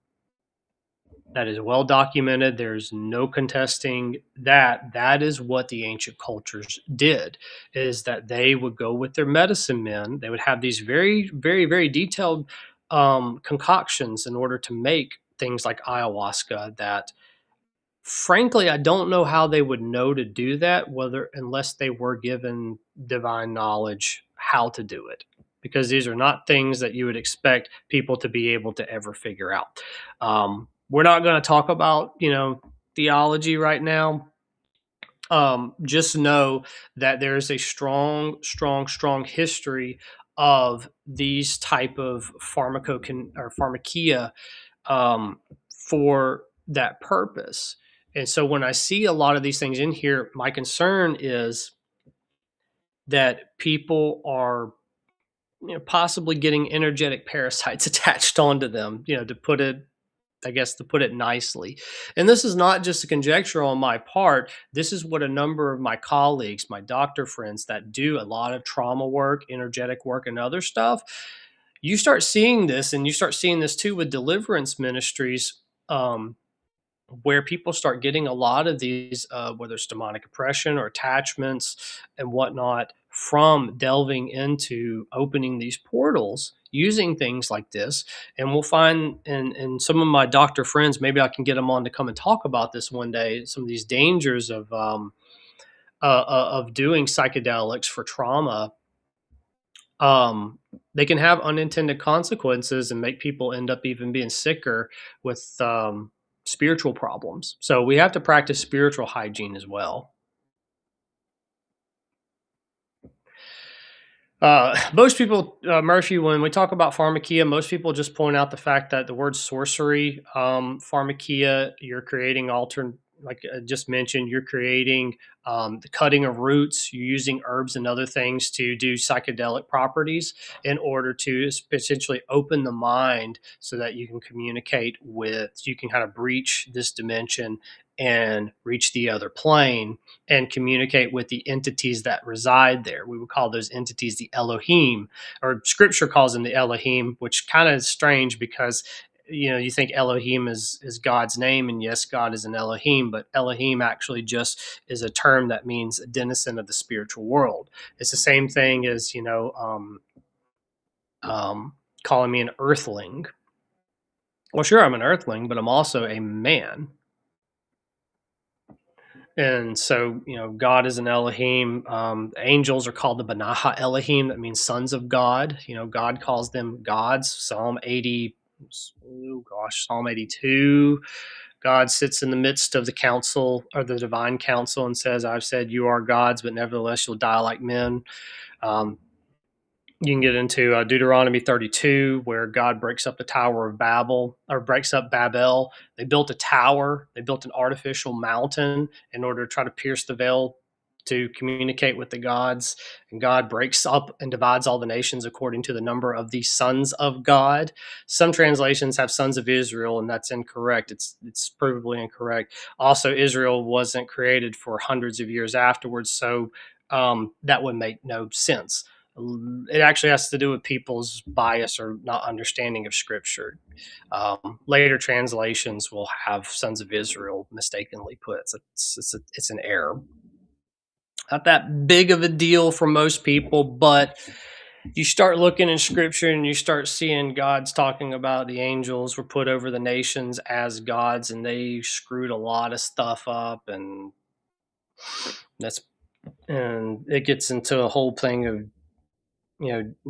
That is well documented. There's no contesting that. That is what the ancient cultures did, is that they would go with their medicine men. They would have these very detailed concoctions in order to make things like ayahuasca that, frankly, I don't know how they would know to do that, whether unless they were given divine knowledge how to do it. because these are not things that you would expect people to be able to ever figure out. We're not going to talk about, theology right now. Just know that there is a strong, strong, strong history of these type of pharmakia for that purpose. And so when I see a lot of these things in here, my concern is that people are, possibly getting energetic parasites attached onto them, to put it nicely. And this is not just a conjecture on my part. This is what a number of my colleagues, my doctor friends that do a lot of trauma work, energetic work, and other stuff, you start seeing this, and you start seeing this too with deliverance ministries. Where people start getting a lot of these, whether it's demonic oppression or attachments and whatnot, from delving into opening these portals using things like this. And we'll find in some of my doctor friends, maybe I can get them on to come and talk about this one day, some of these dangers of doing psychedelics for trauma. um, they can have unintended consequences and make people end up even being sicker with spiritual problems. So we have to practice spiritual hygiene as well. Most people, Murphy, when we talk about pharmakia, most people just point out the fact that the word sorcery, pharmakia, you're creating alternate, like I just mentioned, you're creating the cutting of roots, you're using herbs and other things to do psychedelic properties in order to potentially open the mind so that you can communicate with, you can kind of breach this dimension and reach the other plane and communicate with the entities that reside there. We would call those entities the Elohim, or scripture calls them the Elohim, which kind of is strange because you think Elohim is God's name, and yes, God is an Elohim, but Elohim actually just is a term that means a denizen of the spiritual world. It's the same thing as calling me an earthling. Well, sure, I'm an earthling, but I'm also a man. And so, God is an Elohim. Angels are called the Banaha Elohim. That means sons of God. God calls them gods. Psalm 80, oh gosh, Psalm 82. God sits in the midst of the council, or the divine council, and says, I've said you are gods, but nevertheless you'll die like men. Um, you can get into Deuteronomy 32, where God breaks up the Tower of Babel, or breaks up Babel. They built a tower, they built an artificial mountain in order to try to pierce the veil to communicate with the gods. And God breaks up and divides all the nations according to the number of the sons of God. Some translations have sons of Israel, and that's incorrect. It's provably incorrect. Also, Israel wasn't created for hundreds of years afterwards, so that would make no sense. It actually has to do with people's bias or not understanding of scripture. Later translations will have sons of Israel mistakenly put. It's an error. Not that big of a deal for most people, but you start looking in scripture and you start seeing God's talking about the angels were put over the nations as gods, and they screwed a lot of stuff up, and that's and it gets into a whole thing of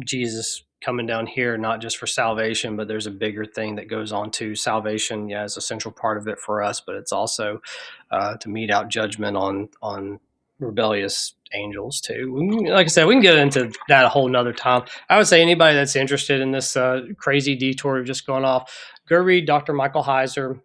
Jesus coming down here not just for salvation, but there's a bigger thing that goes on to salvation. Yeah, is a central part of it for us, but it's also to mete out judgment on rebellious angels too. Like I said, we can get into that a whole nother time. I would say anybody that's interested in this crazy detour we've just gone off, go read Dr. Michael Heiser.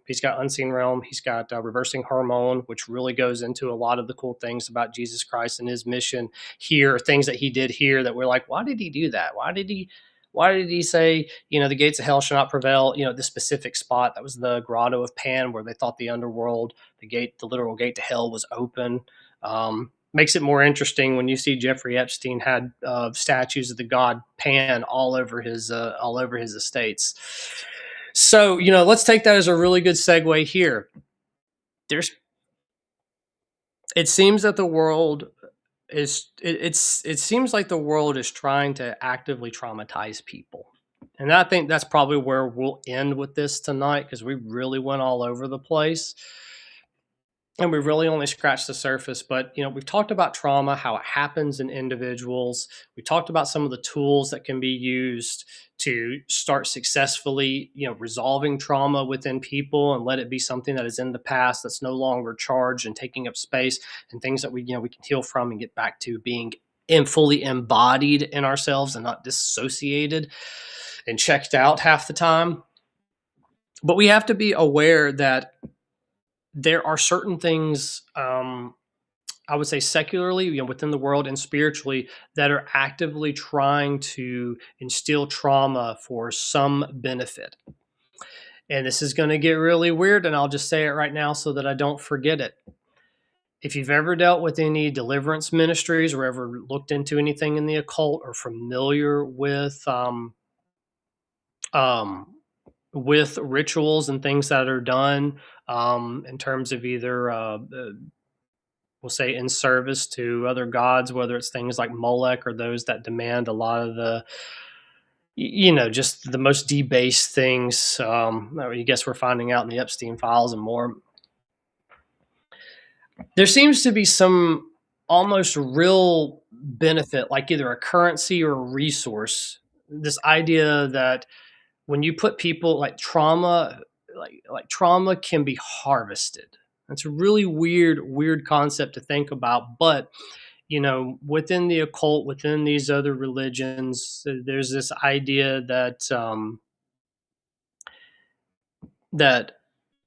He's got Unseen Realm. He's got Reversing Hormone, which really goes into a lot of the cool things about Jesus Christ and his mission here, things that he did here that we're like, why did he do that? Why did he say, the gates of hell shall not prevail? The specific spot that was the grotto of Pan, where they thought the underworld, the literal gate to hell, was open. Makes it more interesting when you see Jeffrey Epstein had statues of the god Pan all over his estates. So let's take that as a really good segue here. There's It seems that the world it seems like the world is trying to actively traumatize people. And I think that's probably where we'll end with this tonight, because we really went all over the place. and we really only scratched the surface. But we've talked about trauma, how it happens in individuals. We talked about some of the tools that can be used to start successfully resolving trauma within people and let it be something that is in the past, that's no longer charged and taking up space, and things that we can heal from and get back to being fully embodied in ourselves and not dissociated and checked out half the time. But we have to be aware that there are certain things, I would say secularly, within the world and spiritually, that are actively trying to instill trauma for some benefit. And this is going to get really weird, and I'll just say it right now so that I don't forget it. If you've ever dealt with any deliverance ministries or ever looked into anything in the occult or familiar um, with rituals and things that are done, in terms of either we'll say in service to other gods, whether it's things like Molech or those that demand a lot of the, just the most debased things. I guess we're finding out in the Epstein files and more. There seems to be some almost real benefit, like either a currency or a resource. This idea that when you put people like trauma, like trauma can be harvested. That's a really weird concept to think about. But within the occult, within these other religions, there's this idea that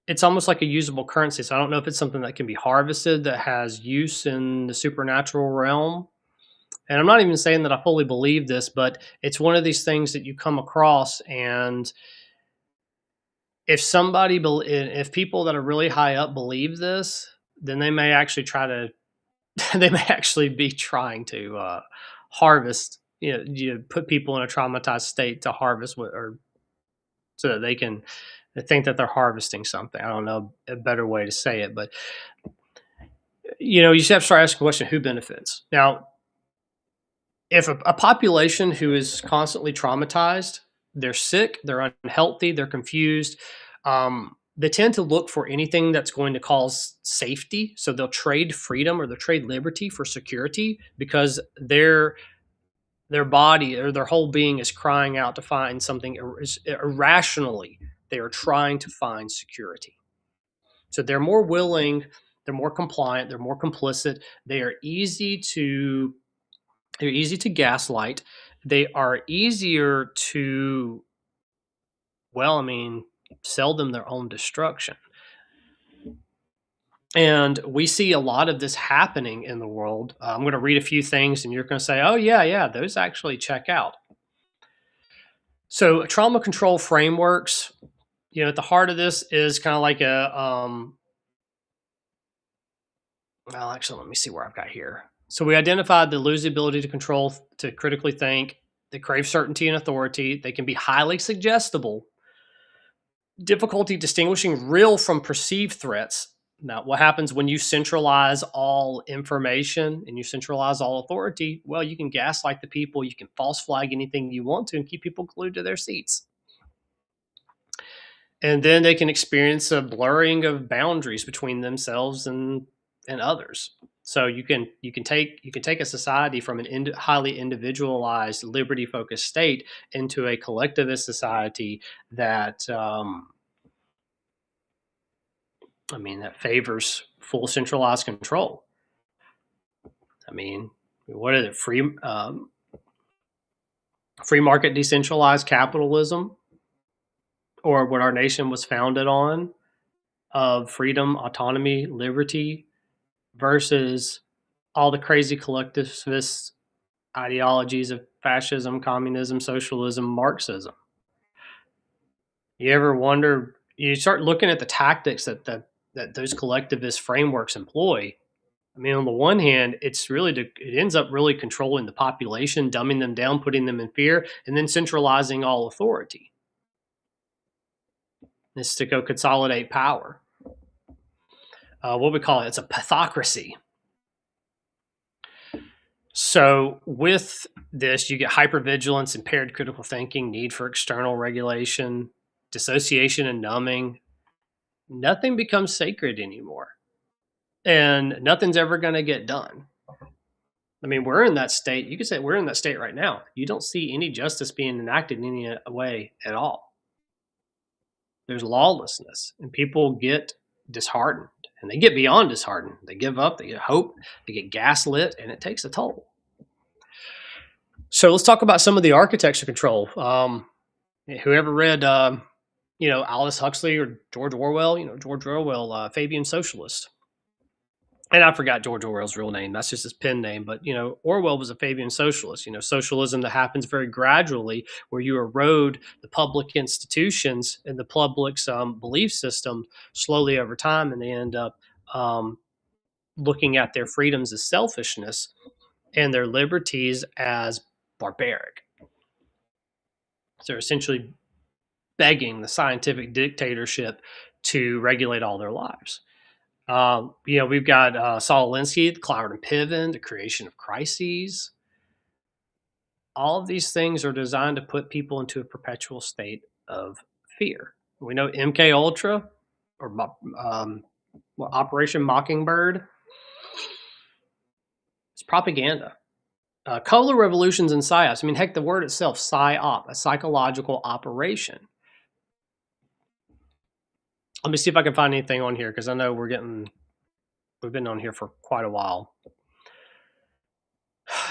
it's almost like a usable currency. So I don't know if it's something that can be harvested that has use in the supernatural realm. And I'm not even saying that I fully believe this, but it's one of these things that you come across, and if people that are really high up believe this, then they may actually try to they may actually be trying to harvest. You put people in a traumatized state to harvest or so that they think that they're harvesting something. I don't know a better way to say it, but you should have to start asking the question: who benefits? Now, if a population who is constantly traumatized, they're sick, they're unhealthy, they're confused. They tend to look for anything that's going to cause safety. So they'll trade freedom or they'll trade liberty for security because their body or their whole being is crying out to find something irrationally. They are trying to find security. So they're more willing, they're more compliant, they're more complicit. They're easy to gaslight. They are easier to, well, I mean, sell them their own destruction. And we see a lot of this happening in the world. I'm going to read a few things and you're going to say, oh, yeah, those actually check out. So, trauma control frameworks, at the heart of this is kind of like well, actually, let me see where I've got here. So, we identified the lose the ability to control, to critically think, they crave certainty and authority, they can be highly suggestible, difficulty distinguishing real from perceived threats. Now, what happens when you centralize all information and you centralize all authority? Well, you can gaslight the people, you can false flag anything you want to, and keep people glued to their seats. And then they can experience a blurring of boundaries between themselves and others. So you can take a society from an highly individualized, liberty focused state into a collectivist society that that favors full centralized control. I mean, what is it? Free market decentralized capitalism, or what our nation was founded on, of freedom, autonomy, liberty, versus all the crazy collectivist ideologies of fascism, communism, socialism, Marxism. You ever wonder? You start looking at the tactics that those collectivist frameworks employ. I mean, on the one hand, it ends up really controlling the population, dumbing them down, putting them in fear, and then centralizing all authority. It's to go consolidate power. What we call it? It's a pathocracy. So with this, you get hypervigilance, impaired critical thinking, need for external regulation, dissociation and numbing. Nothing becomes sacred anymore. and nothing's ever going to get done. I mean, we're in that state. You could say we're in that state right now. You don't see any justice being enacted in any way at all. There's lawlessness, and people get disheartened, and they get beyond disheartened. They give up, they get hope, they get gaslit, and it takes a toll. So let's talk about some of the architecture control. Whoever read, Aldous Huxley or George Orwell, George Orwell, Fabian Socialist. And I forgot George Orwell's real name. That's just his pen name. But, Orwell was a Fabian socialist, socialism that happens very gradually, where you erode the public institutions and the public's belief system slowly over time. And they end up looking at their freedoms as selfishness and their liberties as barbaric. So they're essentially begging the scientific dictatorship to regulate all their lives. We've got Saul Alinsky, the Cloud and Piven, the creation of crises. All of these things are designed to put people into a perpetual state of fear. We know MK Ultra or Operation Mockingbird. It's propaganda. Color revolutions and psyops. I mean, heck, the word itself, psyop, a psychological operation. Let me see if I can find anything on here because I know we've been on here for quite a while.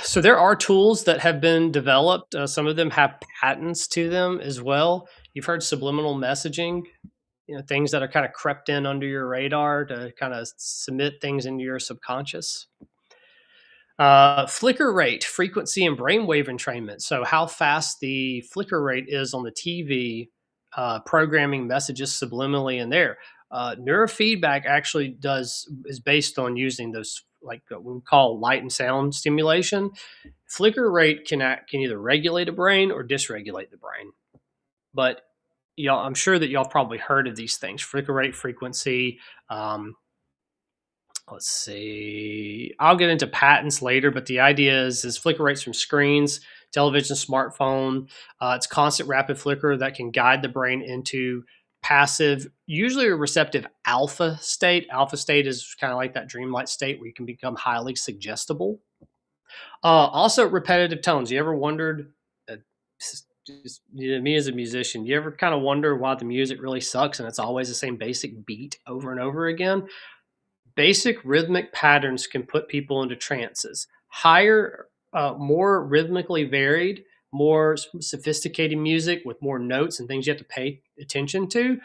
So there are tools that have been developed. Some of them have patents to them as well. You've heard subliminal messaging, things that are kind of crept in under your radar to kind of submit things into your subconscious. Flicker rate, frequency, and brainwave entrainment. So how fast the flicker rate is on the TV, programming messages subliminally in there. Neurofeedback actually is based on using those like what we call light and sound stimulation. Flicker rate can either regulate a brain or dysregulate the brain. But I'm sure that y'all probably heard of these things: flicker rate, frequency. Let's see. I'll get into patents later, but the idea is flicker rates from screens, television, smartphone. It's constant rapid flicker that can guide the brain into passive, usually a receptive alpha state. Alpha state is kind of like that dreamlike state where you can become highly suggestible. Also, repetitive tones. You ever wondered, just me as a musician, you ever kind of wonder why the music really sucks and it's always the same basic beat over and over again? Basic rhythmic patterns can put people into trances. Higher, more rhythmically varied, more sophisticated music with more notes and things you have to pay attention to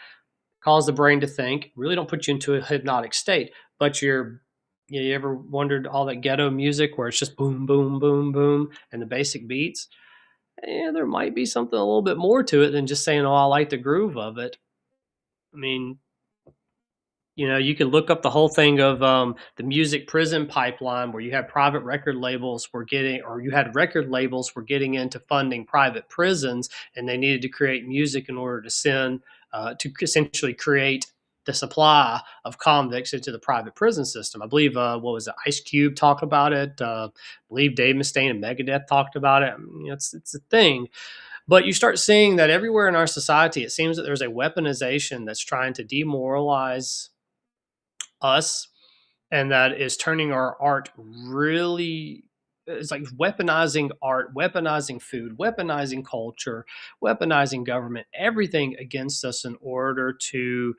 cause the brain to think. Really don't put you into a hypnotic state. But you ever wondered all that ghetto music where it's just boom, boom, boom, boom, and the basic beats? Yeah, there might be something a little bit more to it than just saying, "Oh, I like the groove of it." I mean, you can look up the whole thing of the music prison pipeline where you had private record labels were getting, or you had record labels were getting into funding private prisons, and they needed to create music in order to send, to essentially create the supply of convicts into the private prison system. I believe, what was it, Ice Cube talked about it. I believe Dave Mustaine and Megadeth talked about it. I mean, it's a thing. But you start seeing that everywhere in our society, it seems that there's a weaponization that's trying to demoralize us, and that is turning our art really, it's like weaponizing art, weaponizing food, weaponizing culture, weaponizing government, everything against us in order to,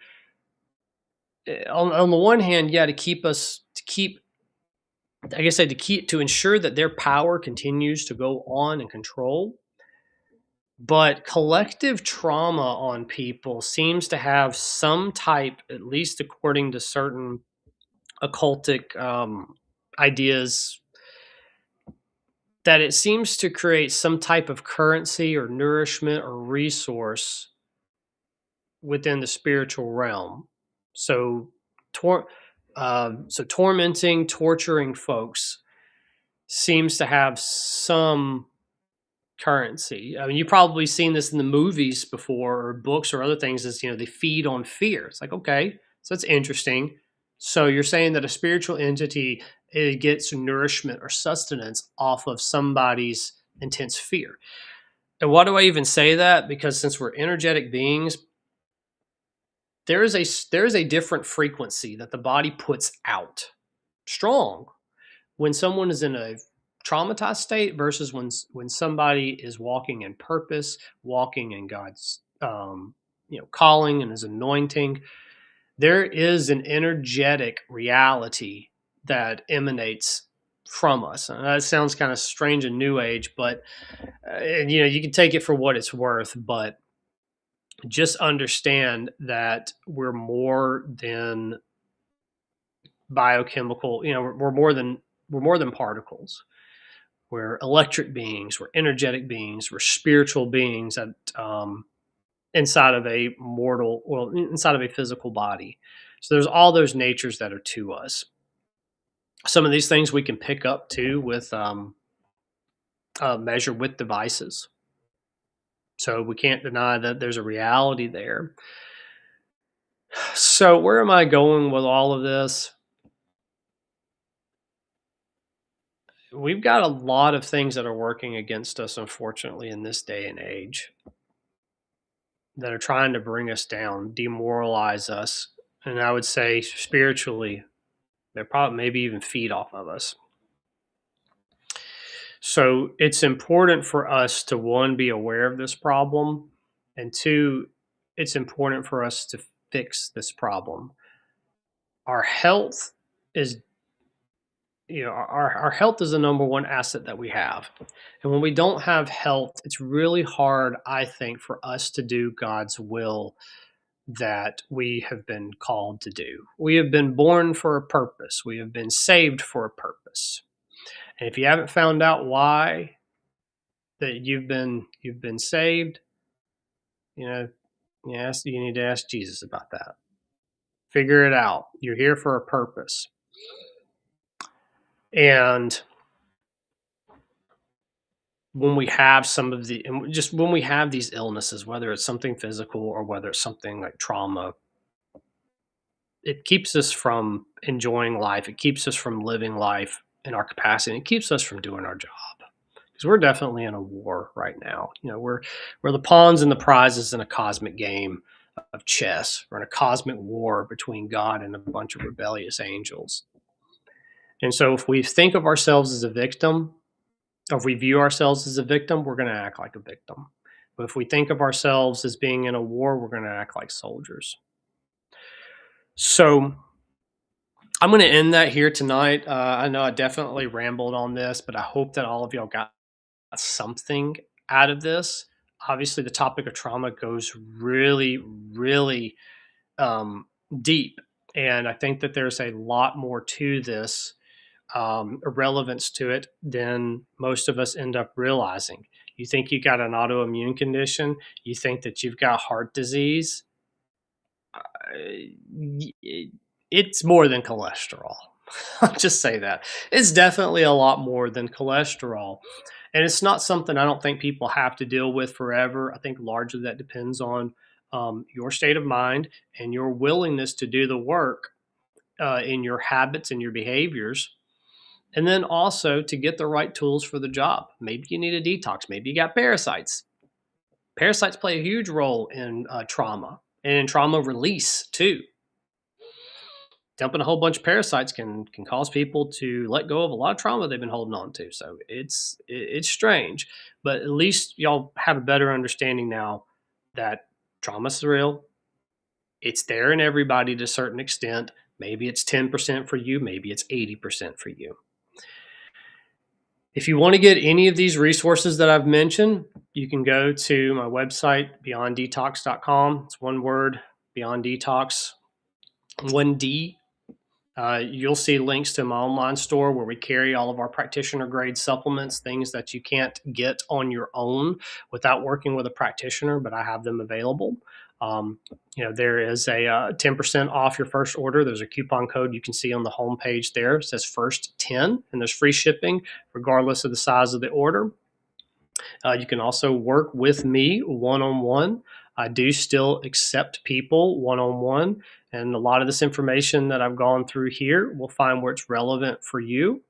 on the one hand, yeah, to keep us, to keep, like I said, to ensure that their power continues to go on and control. But collective trauma on people seems to have some type, at least according to certain occultic ideas, that it seems to create some type of currency or nourishment or resource within the spiritual realm. So, tormenting, torturing folks seems to have some currency. I mean, you've probably seen this in the movies before, or books, or other things. Is they feed on fear. It's like, okay, so that's interesting. So you're saying that a spiritual entity, it gets nourishment or sustenance off of somebody's intense fear. And why do I even say that? Because since we're energetic beings, there is a different frequency that the body puts out. strong when someone is in a traumatized state versus when somebody is walking in purpose, walking in God's calling and his anointing. There is an energetic reality that emanates from us. And that sounds kind of strange and new age, but and, you can take it for what it's worth, but just understand that we're more than biochemical. We're more than particles. We're electric beings. We're energetic beings. We're spiritual beings that inside of a inside of a physical body. So there's all those natures that are to us. Some of these things we can pick up too with measure with devices. So we can't deny that there's a reality there. So where am I going with all of this? We've got a lot of things that are working against us, unfortunately, in this day and age that are trying to bring us down, demoralize us, and I would say spiritually, they're probably maybe even feed off of us. So it's important for us to one, be aware of this problem, and two, it's important for us to fix this problem. Our health is, our health is the number one asset that we have. And when we don't have health, it's really hard, I think, for us to do God's will that we have been called to do. We have been born for a purpose. We have been saved for a purpose. And if you haven't found out why that you've been saved, you know, yes, you need to ask Jesus about that. Figure it out. You're here for a purpose. And when we have just when we have these illnesses, whether it's something physical or whether it's something like trauma, it keeps us from enjoying life. It keeps us from living life in our capacity. It keeps us from doing our job because we're definitely in a war right now. We're the pawns and the prizes in a cosmic game of chess. We're in a cosmic war between God and a bunch of rebellious angels. And so if we think of ourselves as a victim, or if we view ourselves as a victim, we're going to act like a victim. But if we think of ourselves as being in a war, we're going to act like soldiers. So I'm going to end that here tonight. I know I definitely rambled on this, but I hope that all of y'all got something out of this. Obviously, the topic of trauma goes really, really deep. And I think that there's a lot more to this relevance to it than most of us end up realizing. You think you got an autoimmune condition, you think that you've got heart disease. It's more than cholesterol. I'll just say that. It's definitely a lot more than cholesterol. And it's not something I don't think people have to deal with forever. I think largely that depends on your state of mind and your willingness to do the work in your habits and your behaviors. And then also to get the right tools for the job. Maybe you need a detox. Maybe you got parasites. Parasites play a huge role in trauma and in trauma release too. Dumping a whole bunch of parasites can cause people to let go of a lot of trauma they've been holding on to. So it's strange, but at least y'all have a better understanding now that trauma's real. It's there in everybody to a certain extent. Maybe it's 10% for you. Maybe it's 80% for you. If you want to get any of these resources that I've mentioned, you can go to my website, beyondetox.com. It's one word, Beyond Detox, 1D. You'll see links to my online store where we carry all of our practitioner grade supplements, things that you can't get on your own without working with a practitioner, but I have them available. There is a 10% off your first order. There's a coupon code you can see on the homepage there. It says first 10, and there's free shipping regardless of the size of the order. You can also work with me one-on-one. I do still accept people one-on-one, and a lot of this information that I've gone through here, we'll find where it's relevant for you.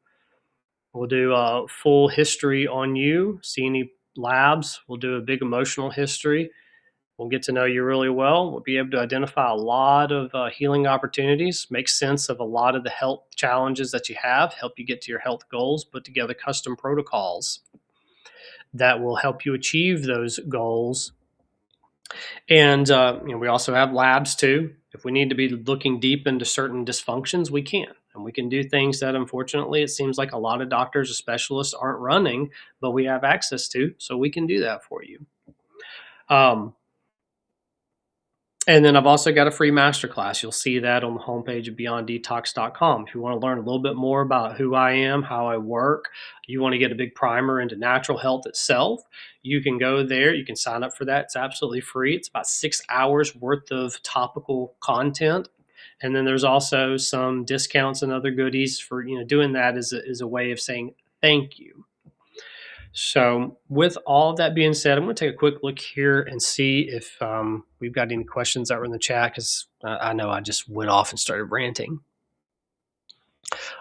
We'll do a full history on you, see any labs. We'll do a big emotional history. We'll get to know you really well. We'll be able to identify a lot of healing opportunities, make sense of a lot of the health challenges that you have, help you get to your health goals, put together custom protocols that will help you achieve those goals. And we also have labs too. If we need to be looking deep into certain dysfunctions, we can. And we can do things that unfortunately it seems like a lot of doctors or specialists aren't running, but we have access to. So we can do that for you. Um, And then I've also got a free masterclass. You'll see that on the homepage of beyonddetox.com. If you want to learn a little bit more about who I am, how I work, you want to get a big primer into natural health itself, you can go there. You can sign up for that. It's absolutely free. It's about 6 hours worth of topical content. And then there's also some discounts and other goodies for, doing that is a way of saying thank you. So, with all of that being said, I'm going to take a quick look here and see if we've got any questions that were in the chat because I know I just went off and started ranting.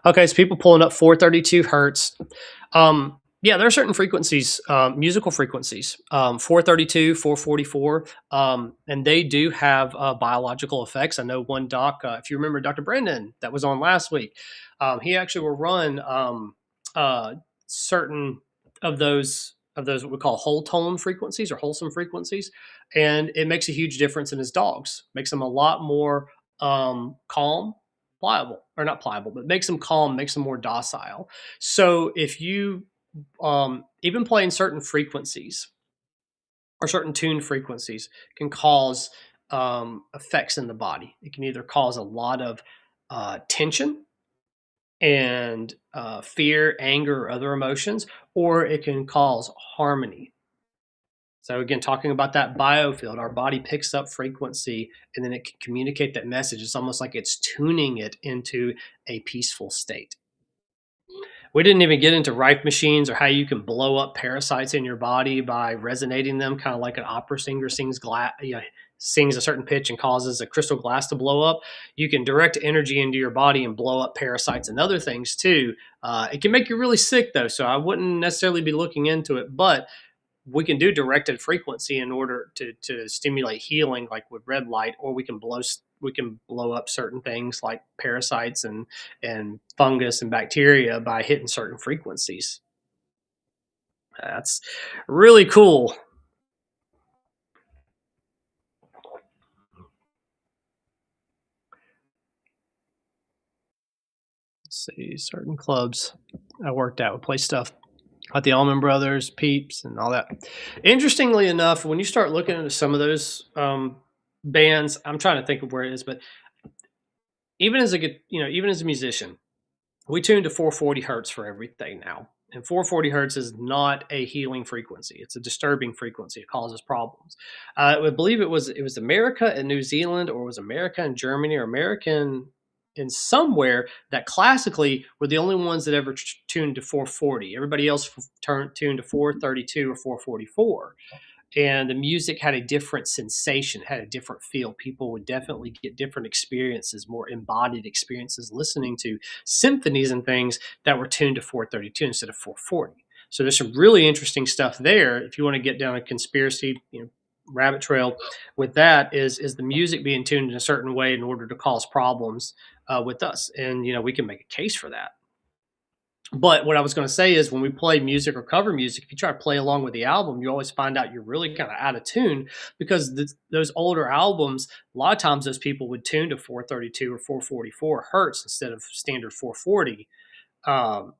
Okay, so people pulling up 432 hertz. Yeah, there are certain frequencies, musical frequencies, 432, 444, and they do have biological effects. I know one doc, if you remember Dr. Brendan that was on last week, he actually will run certain of those what we call whole tone frequencies or wholesome frequencies, and it makes a huge difference in his dogs. Makes them a lot more calm, pliable, or not pliable, but makes them calm, makes them more docile. So if you even playing certain frequencies or certain tune frequencies can cause effects in the body. It can either cause a lot of tension and fear, anger, or other emotions, or it can cause harmony. So again, talking about that biofield, our body picks up frequency and then it can communicate that message. It's almost like it's tuning it into a peaceful state. We didn't even get into rife machines or how you can blow up parasites in your body by resonating them, kind of like an opera singer sings glass, sings a certain pitch and causes a crystal glass to blow up. You can direct energy into your body and blow up parasites and other things too. It can make you really sick though, so I wouldn't necessarily be looking into it, but we can do directed frequency in order to stimulate healing like with red light, or we can blow up certain things like parasites and fungus and bacteria by hitting certain frequencies. That's really cool. Let's see, certain clubs I worked at would play stuff like the Allman Brothers, Peeps, and all that. Interestingly enough, when you start looking into some of those bands, I'm trying to think of where it is, but even as a musician, we tune to 440 hertz for everything now. And 440 hertz is not a healing frequency. It's a disturbing frequency. It causes problems. I believe it was America and New Zealand, or it was America and Germany, or American in somewhere that classically were the only ones that ever tuned to 440. Everybody else tuned to 432 or 444, and the music had a different sensation, had a different feel. People would definitely get different experiences, more embodied experiences, listening to symphonies and things that were tuned to 432 instead of 440. So there's some really interesting stuff there. If you want to get down a conspiracy, rabbit trail with that, is the music being tuned in a certain way in order to cause problems with us, and we can make a case for that. But what I was going to say is when we play music or cover music, if you try to play along with the album, you always find out you're really kind of out of tune because those older albums, a lot of times those people would tune to 432 or 444 hertz instead of standard 440. Um,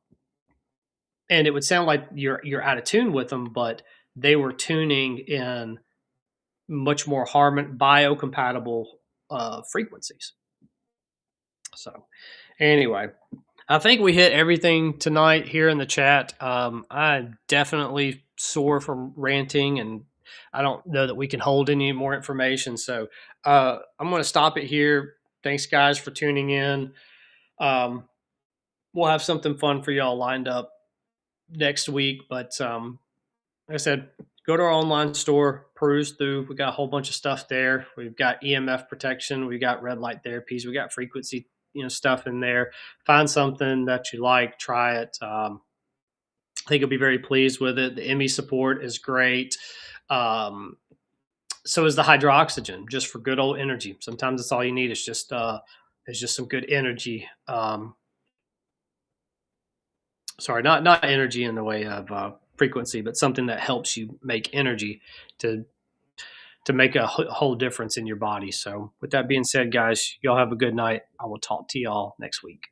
and it would sound like you're out of tune with them, but they were tuning in much more biocompatible frequencies. So anyway, I think we hit everything tonight here in the chat. I definitely sore from ranting, and I don't know that we can hold any more information. So I'm going to stop it here. Thanks, guys, for tuning in. Um, we'll have something fun for y'all lined up next week. But like I said, go to our online store, peruse through. We got a whole bunch of stuff there. We've got EMF protection. We got red light therapies. We got frequency, stuff in there. Find something that you like, try it. I think you'll be very pleased with it. The Emmy support is great. Um, So is the hydroxygen, just for good old energy. Sometimes that's all you need is just some good energy. Sorry, not energy in the way of frequency, but something that helps you make energy to make a whole difference in your body. So with that being said, guys, y'all have a good night. I will talk to y'all next week.